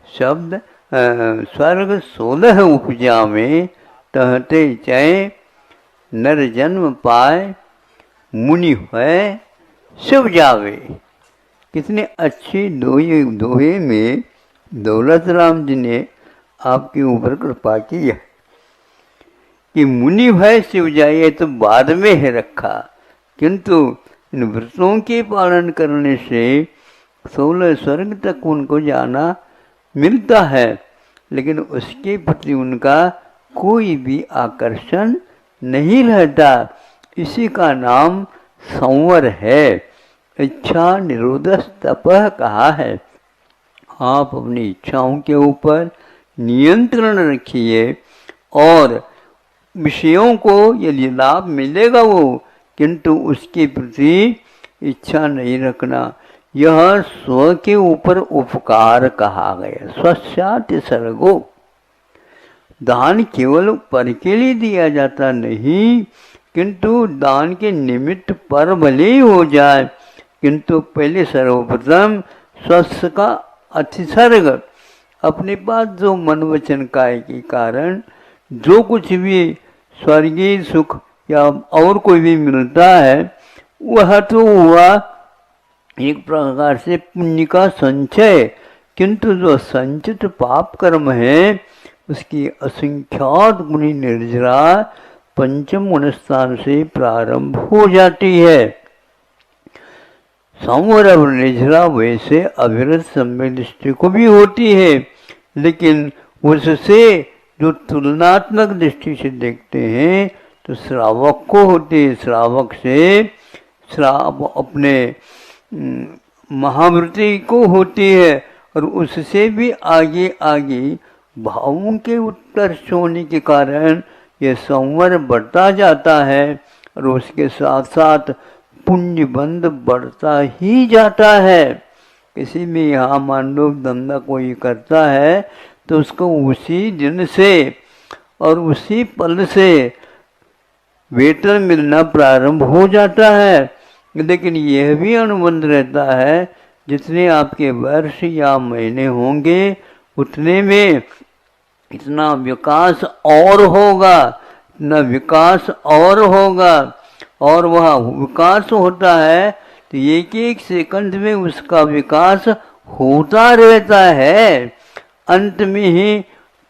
शब्द स्वर्ग 16 उपजा में तहते चय नर जन्म पाए मुनि है शिव जावे। कितने अच्छे दोहे में दौलत राम जी ने आपके ऊपर कृपा की है कि मुनि भय शिव जाए, तो बाद में है रखा, किंतु इन व्रतों के पालन करने से 16 स्वर्ग तक उनको जाना मिलता है, लेकिन उसके प्रति उनका कोई भी आकर्षण नहीं रहता। इसी का नाम संवर है। इच्छा निरोधस तपः कहा है। आप अपनी इच्छाओं के ऊपर नियंत्रण रखिए और विषयों को यदि लाभ मिलेगा वो, किंतु उसके प्रति इच्छा नहीं रखना। यह स्व के ऊपर उपकार कहा गया। स्वस्याति सर्गो, दान केवल पर के लिए दिया जाता नहीं, किंतु दान के निमित्त पर भले ही हो जाए, किंतु पहले सर्वप्रथम स्वस्थ का अतिसर्ग, अपने पास जो मन वचन काय के कारण जो कुछ भी स्वर्गीय सुख या और कोई भी मिलता है, वह तो हुआ एक प्रकार से पुण्य का संचय, किंतु जो संचित पाप कर्म है उसकी असंख्यात गुणी निर्जरा पंचम गुणस्थान से प्रारंभ हो जाती है। संवर और निर्जरा वैसे अविरत सम्यक दृष्टि को भी होती है, लेकिन उससे जो तुलनात्मक दृष्टि से देखते हैं तो श्रावक को होती है। श्रावक से अपने महाव्रती को होती है और उससे भी आगे आगे भावों के उत्कर्ष होने के कारण यह संवर बढ़ता जाता है और उसके साथ साथ पुण्य बंध बढ़ता ही जाता है। किसी में यहाँ मान लो धंधा कोई करता है तो उसको उसी दिन से और उसी पल से वेतन मिलना प्रारंभ हो जाता है, लेकिन यह भी अनुबंध रहता है जितने आपके वर्ष या महीने होंगे उतने में इतना विकास और होगा, इतना विकास और होगा, और वह विकास होता है तो एक एक सेकंड में उसका विकास होता रहता है। अंत में ही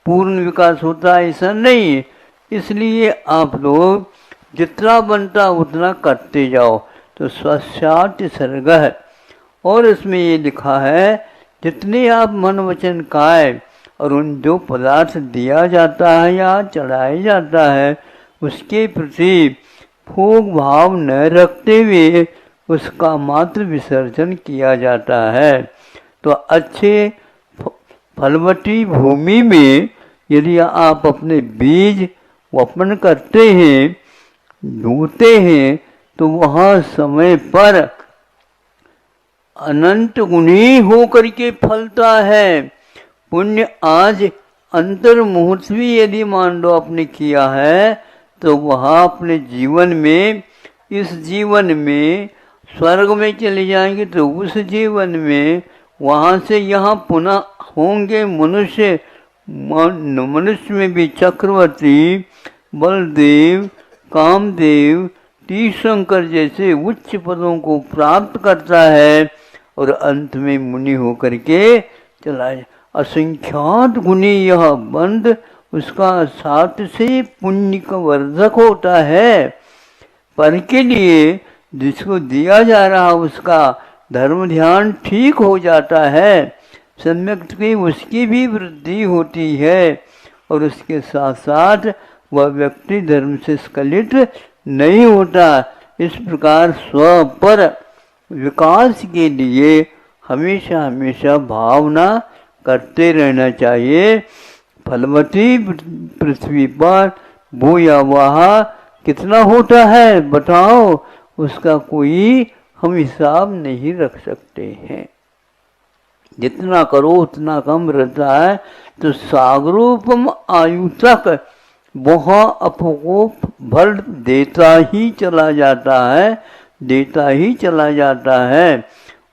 पूर्ण विकास होता है ऐसा नहीं, इसलिए आप लोग जितना बनता उतना करते जाओ। तो स्वस्यात् सर्ग है, और इसमें ये लिखा है जितने आप मन वचन काय और उन जो पदार्थ दिया जाता है या चढ़ाया जाता है उसके प्रति भोग भाव न रखते हुए उसका मात्र विसर्जन किया जाता है। तो अच्छे फलवती भूमि में यदि आप अपने बीज वपन करते हैं, बोते हैं, तो वह समय पर अनंत गुणी होकर के फलता है। पुण्य आज अंतर मुहूर्त भी यदि मान लो आपने किया है तो वह अपने जीवन में, इस जीवन में स्वर्ग में चले जाएंगे, तो उस जीवन में वहाँ से यहाँ पुनः होंगे मनुष्य। मनुष्य में भी चक्रवर्ती, बलदेव, कामदेव, तीर्थंकर जैसे उच्च पदों को प्राप्त करता है और अंत में मुनि होकर के चला जाए। असंख्यात गुणी यह बंद उसका साथ से पुण्य का वर्धक होता है। पर के लिए जिसको दिया जा रहा उसका धर्म ध्यान ठीक हो जाता है, सम्यक की उसकी भी वृद्धि होती है और उसके साथ साथ वह व्यक्ति धर्म से स्खलित नहीं होता। इस प्रकार स्व पर विकास के लिए हमेशा हमेशा भावना करते रहना चाहिए। फलवती पृथ्वी पर भूयावाह कितना होता है बताओ, उसका कोई हम हिसाब नहीं रख सकते हैं। जितना करो उतना कम रहता है। तो सागरोपम आयु तक वह आपको फल देता ही चला जाता है, देता ही चला जाता है।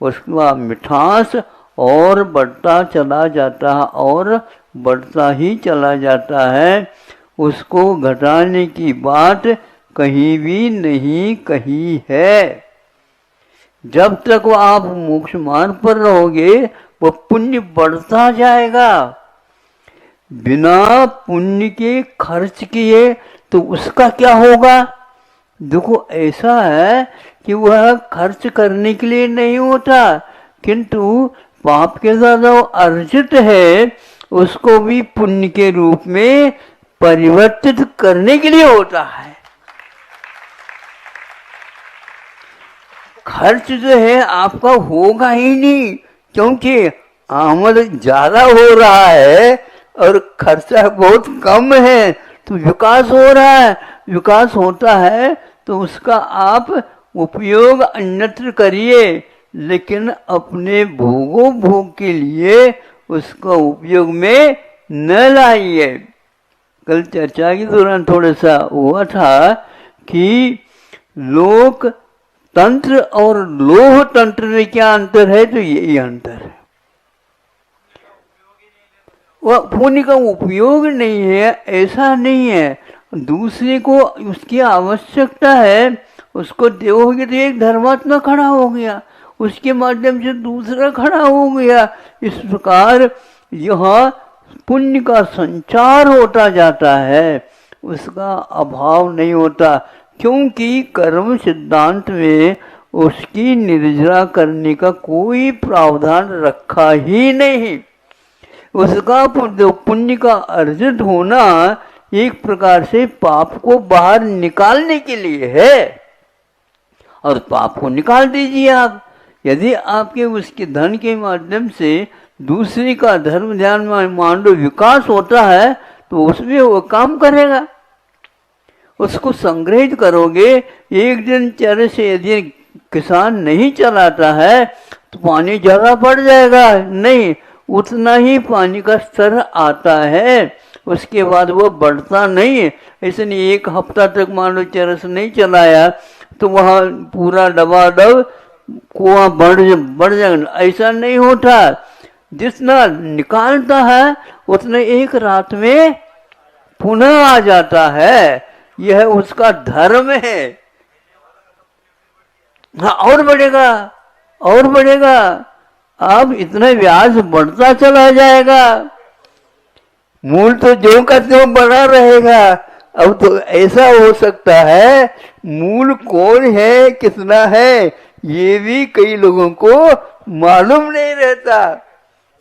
उसका मिठास और बढ़ता चला जाता है और बढ़ता ही चला जाता है। उसको घटाने की बात कहीं भी नहीं कही है। जब तक आप मोक्ष मार्ग पर रहोगे वह पुण्य बढ़ता जाएगा। बिना पुण्य के खर्च किए तो उसका क्या होगा? देखो ऐसा है कि वह खर्च करने के लिए नहीं होता, किंतु पाप के द्वारा अर्जित है उसको भी पुण्य के रूप में परिवर्तित करने के लिए होता है। खर्च जो है आपका होगा ही नहीं, क्योंकि आमद ज्यादा हो रहा है और खर्चा बहुत कम है, तो विकास हो रहा है। विकास होता है तो उसका आप उपयोग अन्यत्र करिए, लेकिन अपने भोग के लिए उसका उपयोग में न लाइए। कल चर्चा के दौरान थोड़ा सा हुआ था कि लोक तंत्र और लोह तंत्र में क्या अंतर है, तो यही अंतर है। वह पुण्य का उपयोग नहीं है ऐसा नहीं है, दूसरे को उसकी आवश्यकता है, उसको दोगे तो एक धर्मात्मा खड़ा हो गया, उसके माध्यम से दूसरा खड़ा हो गया। इस प्रकार यह पुण्य का संचार होता जाता है, उसका अभाव नहीं होता, क्योंकि कर्म सिद्धांत में उसकी निर्जरा करने का कोई प्रावधान रखा ही नहीं। उसका पुण्य का अर्जित होना एक प्रकार से पाप को बाहर निकालने के लिए है, और पाप को निकाल दीजिए आप। यदि आपके उसके धन के माध्यम से दूसरे का धर्म ध्यान में मान लो विकास होता है, तो उसमें वो काम करेगा। उसको संग्रहित करोगे। एक दिन चर से यदि किसान नहीं चलाता है तो पानी ज्यादा बढ़ जाएगा नहीं, उतना ही पानी का स्तर आता है, उसके बाद वो बढ़ता नहीं है। इसलिए एक हफ्ता तक मान लो चरस नहीं चलाया तो वहाँ पूरा डबाडब कुआं बढ़ जाएगा, ऐसा नहीं होता। जितना निकालता है उतना एक रात में पुनः आ जाता है, यह उसका धर्म है। हाँ, और बढ़ेगा और बढ़ेगा, अब इतना व्याज बढ़ता चला जाएगा। मूल तो जो का त्यों बड़ा रहेगा, अब तो ऐसा हो सकता है मूल कौन है, कितना है, ये भी कई लोगों को मालूम नहीं रहता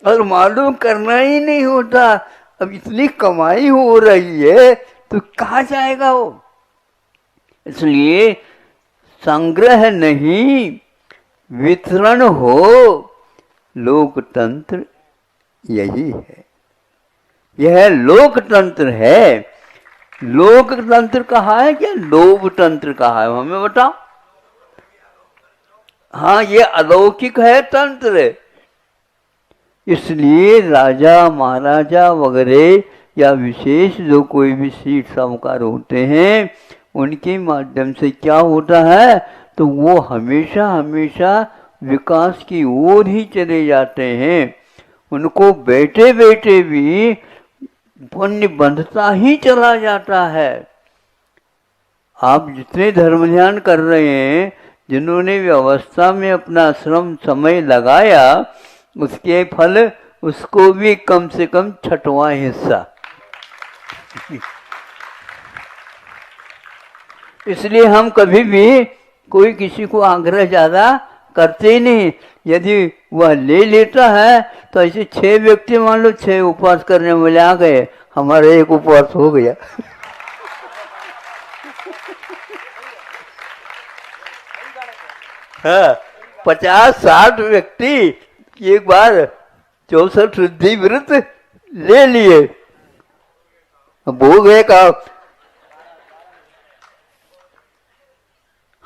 और मालूम करना ही नहीं होता। अब इतनी कमाई हो रही है तो कहाँ जाएगा वो? इसलिए संग्रह नहीं वितरण हो, लोकतंत्र यही है। यह लोकतंत्र है। लोकतंत्र कहा है क्या लोकतंत्र कहा है? हमें बताओ। हाँ, ये अलौकिक है तंत्र। इसलिए राजा महाराजा वगैरह या विशेष जो कोई भी सीट साहूकार होते हैं, उनके माध्यम से क्या होता है तो वो हमेशा हमेशा विकास की ओर ही चले जाते हैं। उनको बैठे बैठे भी पुण्य बंधता ही चला जाता है। आप जितने धर्म ध्यान कर रहे हैं, जिन्होंने व्यवस्था में अपना श्रम समय लगाया, उसके फल उसको भी कम से कम 6वां हिस्सा। इसलिए हम कभी भी कोई किसी को आग्रह ज्यादा करते ही नहीं। यदि वह ले लेता है तो ऐसे 6 व्यक्ति मान लो 6 उपवास करने वाले आ गए, हमारा एक उपवास हो गया। हाँ, 50-60 व्यक्ति एक बार 64 शुद्धि व्रत ले लिए, भोग है का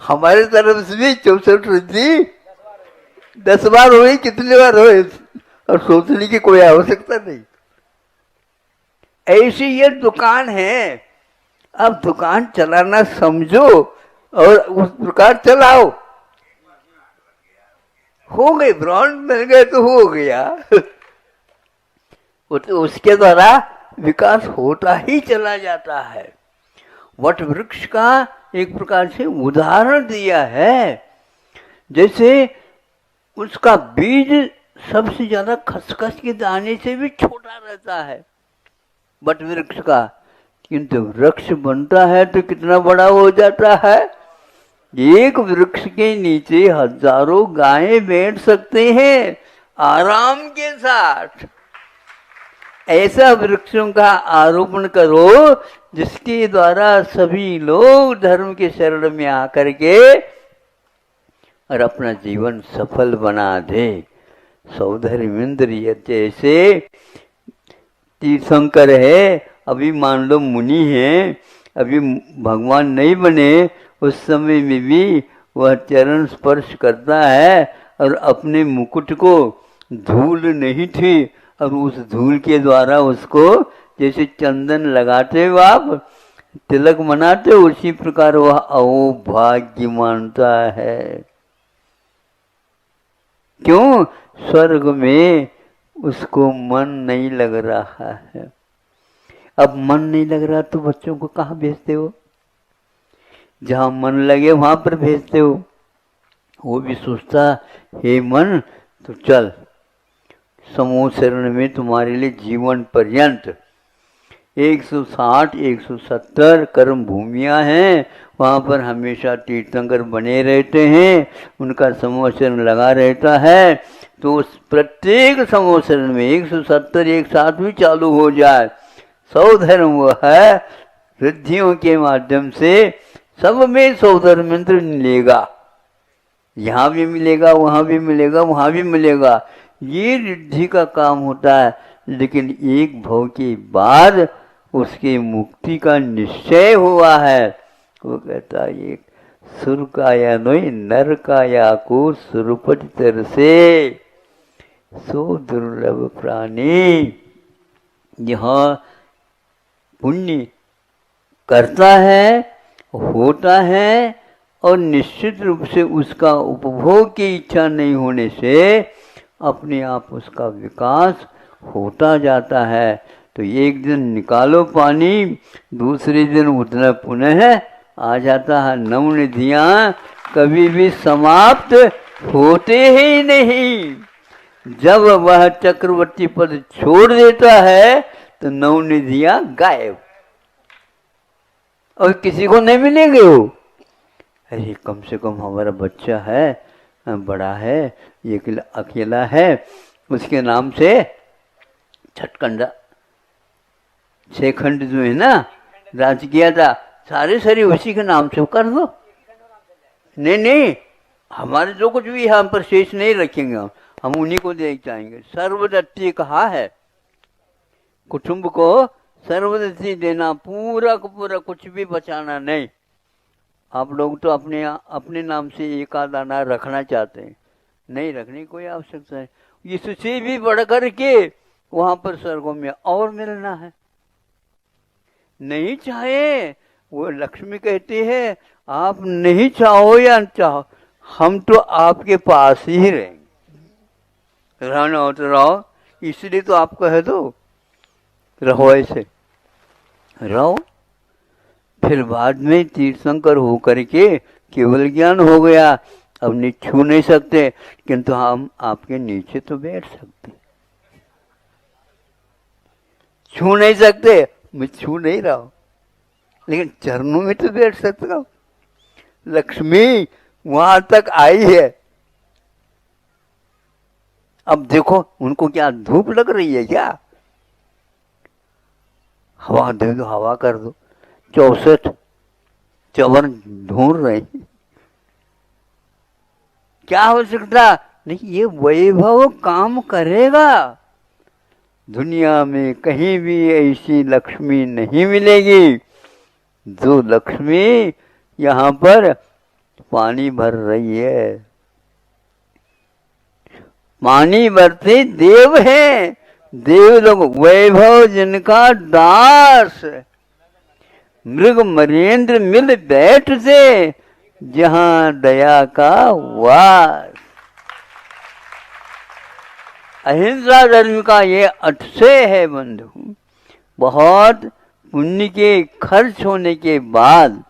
हमारे तरफ से भी 64 शुद्धि 10 बार हुई, कितने बार हुए और सोचने की कोई आवश्यकता नहीं। ऐसी ये दुकान है। अब दुकान चलाना समझो और उस प्रकार चलाओ। हो गए, ब्रांड मिल गए तो हो गया। उसके द्वारा विकास होता ही चला जाता है। वट वृक्ष का एक प्रकार से उदाहरण दिया है। जैसे उसका बीज सबसे ज्यादा खसखस के दाने से भी छोटा रहता है वट वृक्ष का, किंतु वृक्ष बनता है तो कितना बड़ा हो जाता है। एक वृक्ष के नीचे हजारों गायें बैठ सकते हैं आराम के साथ। ऐसा वृक्षों का आरोपण करो जिसके द्वारा सभी लोग धर्म के शरण में आकर के और अपना जीवन सफल बना दे। सौधर्मेंद्र जैसे तीर्थंकर है, अभी मान लो मुनि है, अभी भगवान नहीं बने, उस समय में भी वह चरण स्पर्श करता है और अपने मुकुट को धूल नहीं थी और उस धूल के द्वारा उसको जैसे चंदन लगाते हो आप, तिलक मनाते, उसी प्रकार वह अहोभाग्य मानता है। क्यों? स्वर्ग में उसको मन नहीं लग रहा है। अब मन नहीं लग रहा तो बच्चों को कहाँ भेजते हो? जहां मन लगे वहां पर भेजते हो। वो भी सोचता, हे मन तो चल, समूह शरण में तुम्हारे लिए जीवन पर्यंत 160-170 कर्म भूमियां हैं, वहाँ पर हमेशा तीर्थंकर बने रहते हैं, उनका समूह शरण लगा रहता है। तो उस प्रत्येक समूह शरण में 170 एक साथ भी चालू हो जाए। 100 धर्म वो है, रिद्धियों के माध्यम से सब में 100 धर्म मंत्र मिलेगा। यहाँ भी मिलेगा, वहाँ भी मिलेगा, वहाँ भी मिलेगा। ये रिद्धि का काम होता है। लेकिन एक भव के बाद उसके मुक्ति का निश्चय हुआ है। वो कहता है एक सुर का या नहीं नर का या को सुरपट तर से सो दुर्लभ प्राणी। यहाँ पुण्य करता है, होता है और निश्चित रूप से उसका उपभोग की इच्छा नहीं होने से अपने आप उसका विकास होता जाता है। तो एक दिन निकालो पानी, दूसरे दिन उतना पुनः आ जाता है। नवनिधियाँ कभी भी समाप्त होते ही नहीं। जब वह चक्रवर्ती पद छोड़ देता है तो नवनिधियाँ गायब। और किसी को नहीं मिलेंगे वो। अरे कम से कम हमारा बच्चा है, बड़ा है, ये अकेला है, उसके नाम से छठखंडा 6 खंड जो है ना राज किया था, सारे उसी के नाम से कर दो। नहीं नहीं, हमारे जो कुछ भी हम पर शेष नहीं रखेंगे, हम उन्हीं को दे जाएंगे। सर्वदत्ती कहा है, कुटुंब को सर्वदत्ती देना, पूरा का पूरा कुछ भी बचाना नहीं। आप लोग तो अपने नाम से एक आध आना रखना चाहते हैं, नहीं रखने की कोई आवश्यकता है। इससे भी बढ़ कर के वहां पर स्वर्गों में और मिलना है। नहीं चाहे, वो लक्ष्मी कहती है आप नहीं चाहो या न चाहो, हम तो आपके पास ही रहेंगे। रहना हो तो रहो, इसलिए तो आप कह दो रहो, ऐसे रहो। फिर बाद में तीर्थंकर हो करके केवल ज्ञान हो गया, अब नहीं छू नहीं सकते, किंतु हम आपके नीचे तो बैठ सकते। छू नहीं सकते, मैं छू नहीं रहा हूं, लेकिन चरणों में तो बैठ सकता हूं। लक्ष्मी वहां तक आई है। अब देखो उनको क्या धूप लग रही है क्या? हवा दे दो, हवा कर दो। 64 चवर ढूंढ रहे, क्या हो सकता नहीं, ये वैभव काम करेगा। दुनिया में कहीं भी ऐसी लक्ष्मी नहीं मिलेगी जो लक्ष्मी यहाँ पर पानी भर रही है। पानी भरते देव हैं, देव लोग, वैभव जिनका दास। मृग मरेंद्र मिल बैठते जहां दया का वास। अहिंसा धर्म का ये अतिशय है बंधु। बहुत पुण्य के खर्च होने के बाद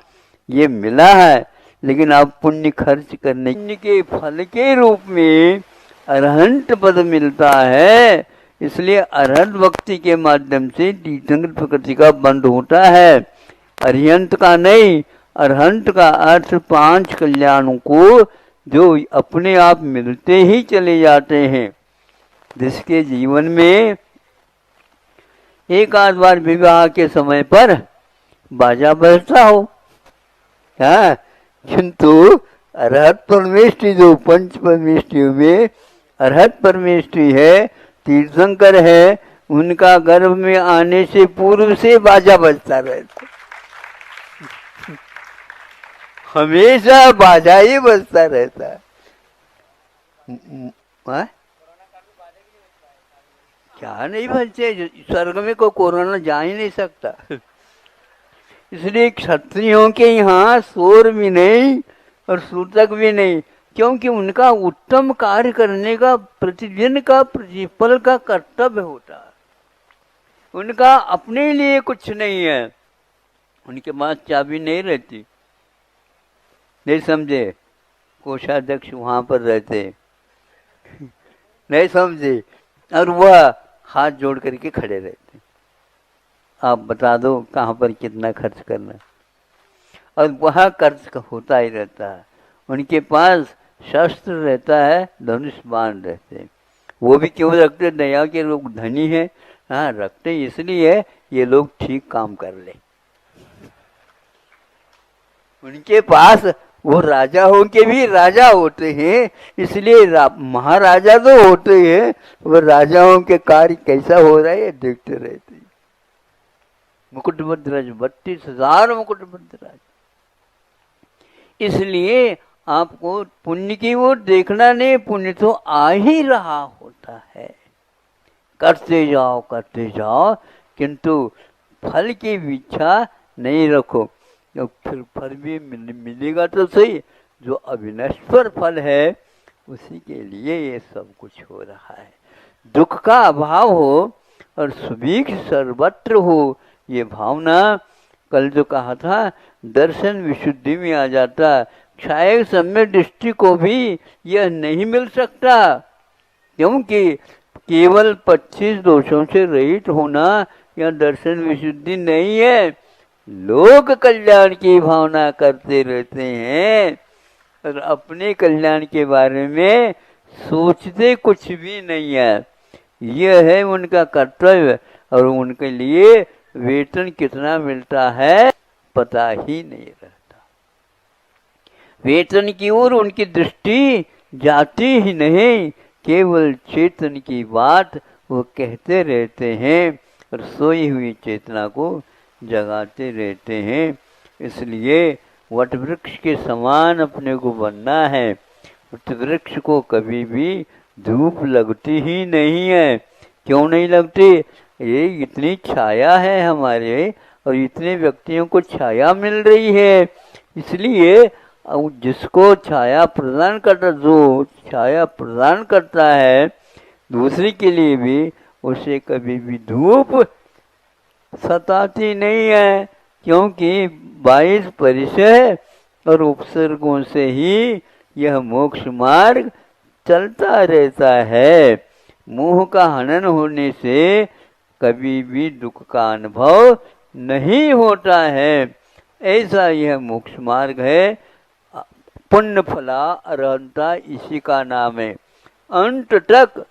ये मिला है, लेकिन अब पुण्य खर्च करने के फल के रूप में अरहंत पद मिलता है। इसलिए अरहंत भक्ति के माध्यम से तीर्थंकर प्रकृति का बंध होता है, अरिहंत का नहीं। अरहंत का अर्थ 5 कल्याणों को जो अपने आप मिलते ही चले जाते हैं। जिसके जीवन में एक आध बार विवाह के समय पर बाजा बजता हो, हाँ, किंतु अरहत परमेष्ठी जो 5 परमेष्ठियों में अरहत परमेष्ठी है, तीर्थंकर है, उनका गर्भ में आने से पूर्व से बाजा बजता रहता, हमेशा बाजा ही बजता रहता है। क्या नहीं बजते, स्वर्ग में कोई कोरोना जा ही नहीं सकता। इसलिए क्षत्रियों के यहाँ शोर भी नहीं और सूतक भी नहीं, क्योंकि उनका उत्तम कार्य करने का प्रतिदिन का प्रतिफल का कर्तव्य होता है। उनका अपने लिए कुछ नहीं है, उनके पास चाबी नहीं रहती, नहीं समझे, कोषाध्यक्ष वहां पर रहते, नहीं समझे, और वह हाथ जोड़ करके खड़े रहते, आप बता दो कहाँ पर कितना खर्च करना, और वह खर्च होता ही रहता है। उनके पास शस्त्र रहता है, धनुष बाण रहते हैं, वो भी क्यों रखते, दया के लोग धनी है, हाँ रखते इसलिए ये लोग ठीक काम कर ले। उनके पास वो राजा हो के भी राजा होते हैं, इसलिए महाराजा तो होते हैं, वो राजाओं के कार्य कैसा हो रहा है देखते रहते हैं। मुकुटबद्ध 32,000 मुकुटबद्ध राज। इसलिए आपको पुण्य की ओर देखना नहीं, पुण्य तो आ ही रहा होता है, करते जाओ, किंतु फल की इच्छा नहीं रखो, तो फिर फल भी मिलेगा तो सही। जो अविनश्वर फल है उसी के लिए ये सब कुछ हो रहा है। दुख का अभाव हो और सुभिक्ष सर्वत्र हो, ये भावना कल जो कहा था दर्शन विशुद्धि में आ जाता। क्षायक सम्य दृष्टि को भी यह नहीं मिल सकता, क्योंकि केवल 25 दोषों से रहित होना यह दर्शन विशुद्धि नहीं है। लोक कल्याण की भावना करते रहते हैं और अपने कल्याण के बारे में सोचते कुछ भी नहीं है। यह है उनका कर्तव्य और उनके लिए वेतन कितना मिलता है पता ही नहीं रहता। वेतन की ओर उनकी दृष्टि जाती ही नहीं, केवल चेतन की बात वो कहते रहते हैं और सोई हुई चेतना को जगाते रहते हैं। इसलिए वट वृक्ष के समान अपने को बनना है। वट वृक्ष को कभी भी धूप लगती ही नहीं है। क्यों नहीं लगती? ये इतनी छाया है हमारे और इतने व्यक्तियों को छाया मिल रही है, इसलिए जिसको छाया प्रदान करता, जो छाया प्रदान करता है दूसरे के लिए भी, उसे कभी भी धूप सताती नहीं है, क्योंकि 22 परिचय और उपसर्गों से ही यह मोक्ष मार्ग चलता रहता है। मोह का हनन होने से कभी भी दुख का अनुभव नहीं होता है। ऐसा यह मोक्ष मार्ग है। पुण्य फला अरहंता इसी का नाम है। अंत तक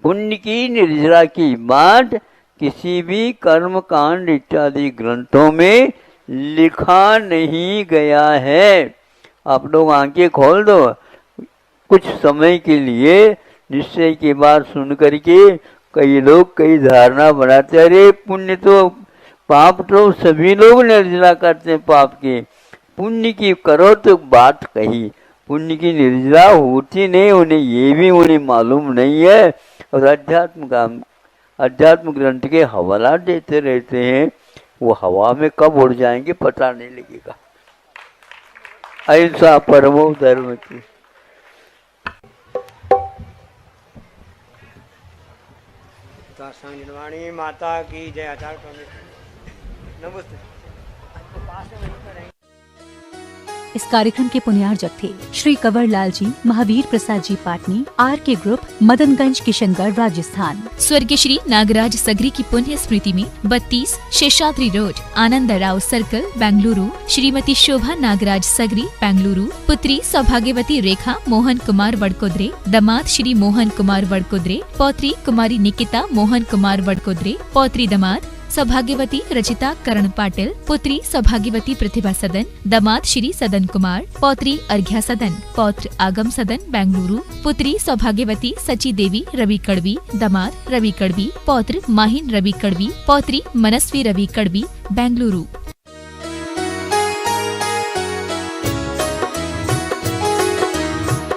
पुण्य की निर्जरा की बात किसी भी कर्म कांड इत्यादि ग्रंथों में लिखा नहीं गया है। आप लोग आंखें खोल दो, कुछ समय के लिए निश्चय की बात सुन करके कई लोग कई धारणा बनाते, अरे पुण्य तो पाप तो सभी लोग निर्जरा करते हैं, पाप की पुण्य की करो तो बात कही, पुण्य की निर्जरा होती नहीं, उन्हें ये भी उन्हें मालूम नहीं है और अध्यात्म ग्रंथ के हवाला देते रहते हैं। वो हवा में कब उड़ जाएंगे पता नहीं लगेगा। अहिंसा परमो धर्म की। संजवाणी माता की जय। आचार्य कमेटी नमस्ते। इस कार्यक्रम के पुण्यार्जक थे श्री कंवर लाल जी, महावीर प्रसाद जी पाटनी, RK ग्रुप, मदनगंज, किशनगढ़, राजस्थान। स्वर्गीय श्री नागराज सगरी की पुण्य स्मृति में 32 शेषाद्री रोड, आनंदराव सर्कल, बेंगलुरु, श्रीमती शोभा नागराज सगरी, बेंगलुरु, पुत्री सौभाग्यवती रेखा मोहन कुमार वडकोद्रे, दामाद श्री मोहन कुमार वडकोद्रे, पौत्री कुमारी निकिता मोहन कुमार वडकोद्रे, पौत्री दामाद सौभाग्यवती रचिता करण पाटिल, पुत्री सौभाग्यवती प्रतिभा सदन, दामाद श्री सदन कुमार, पौत्री अर्घ्या सदन, पौत्र आगम सदन, बेंगलुरु, पुत्री सौभाग्यवती सची देवी रवि कड़वी, दामाद रवि कड़वी, पौत्र माहिन रवि कड़वी, पौत्री मनस्वी रवि कड़वी, बेंगलुरु।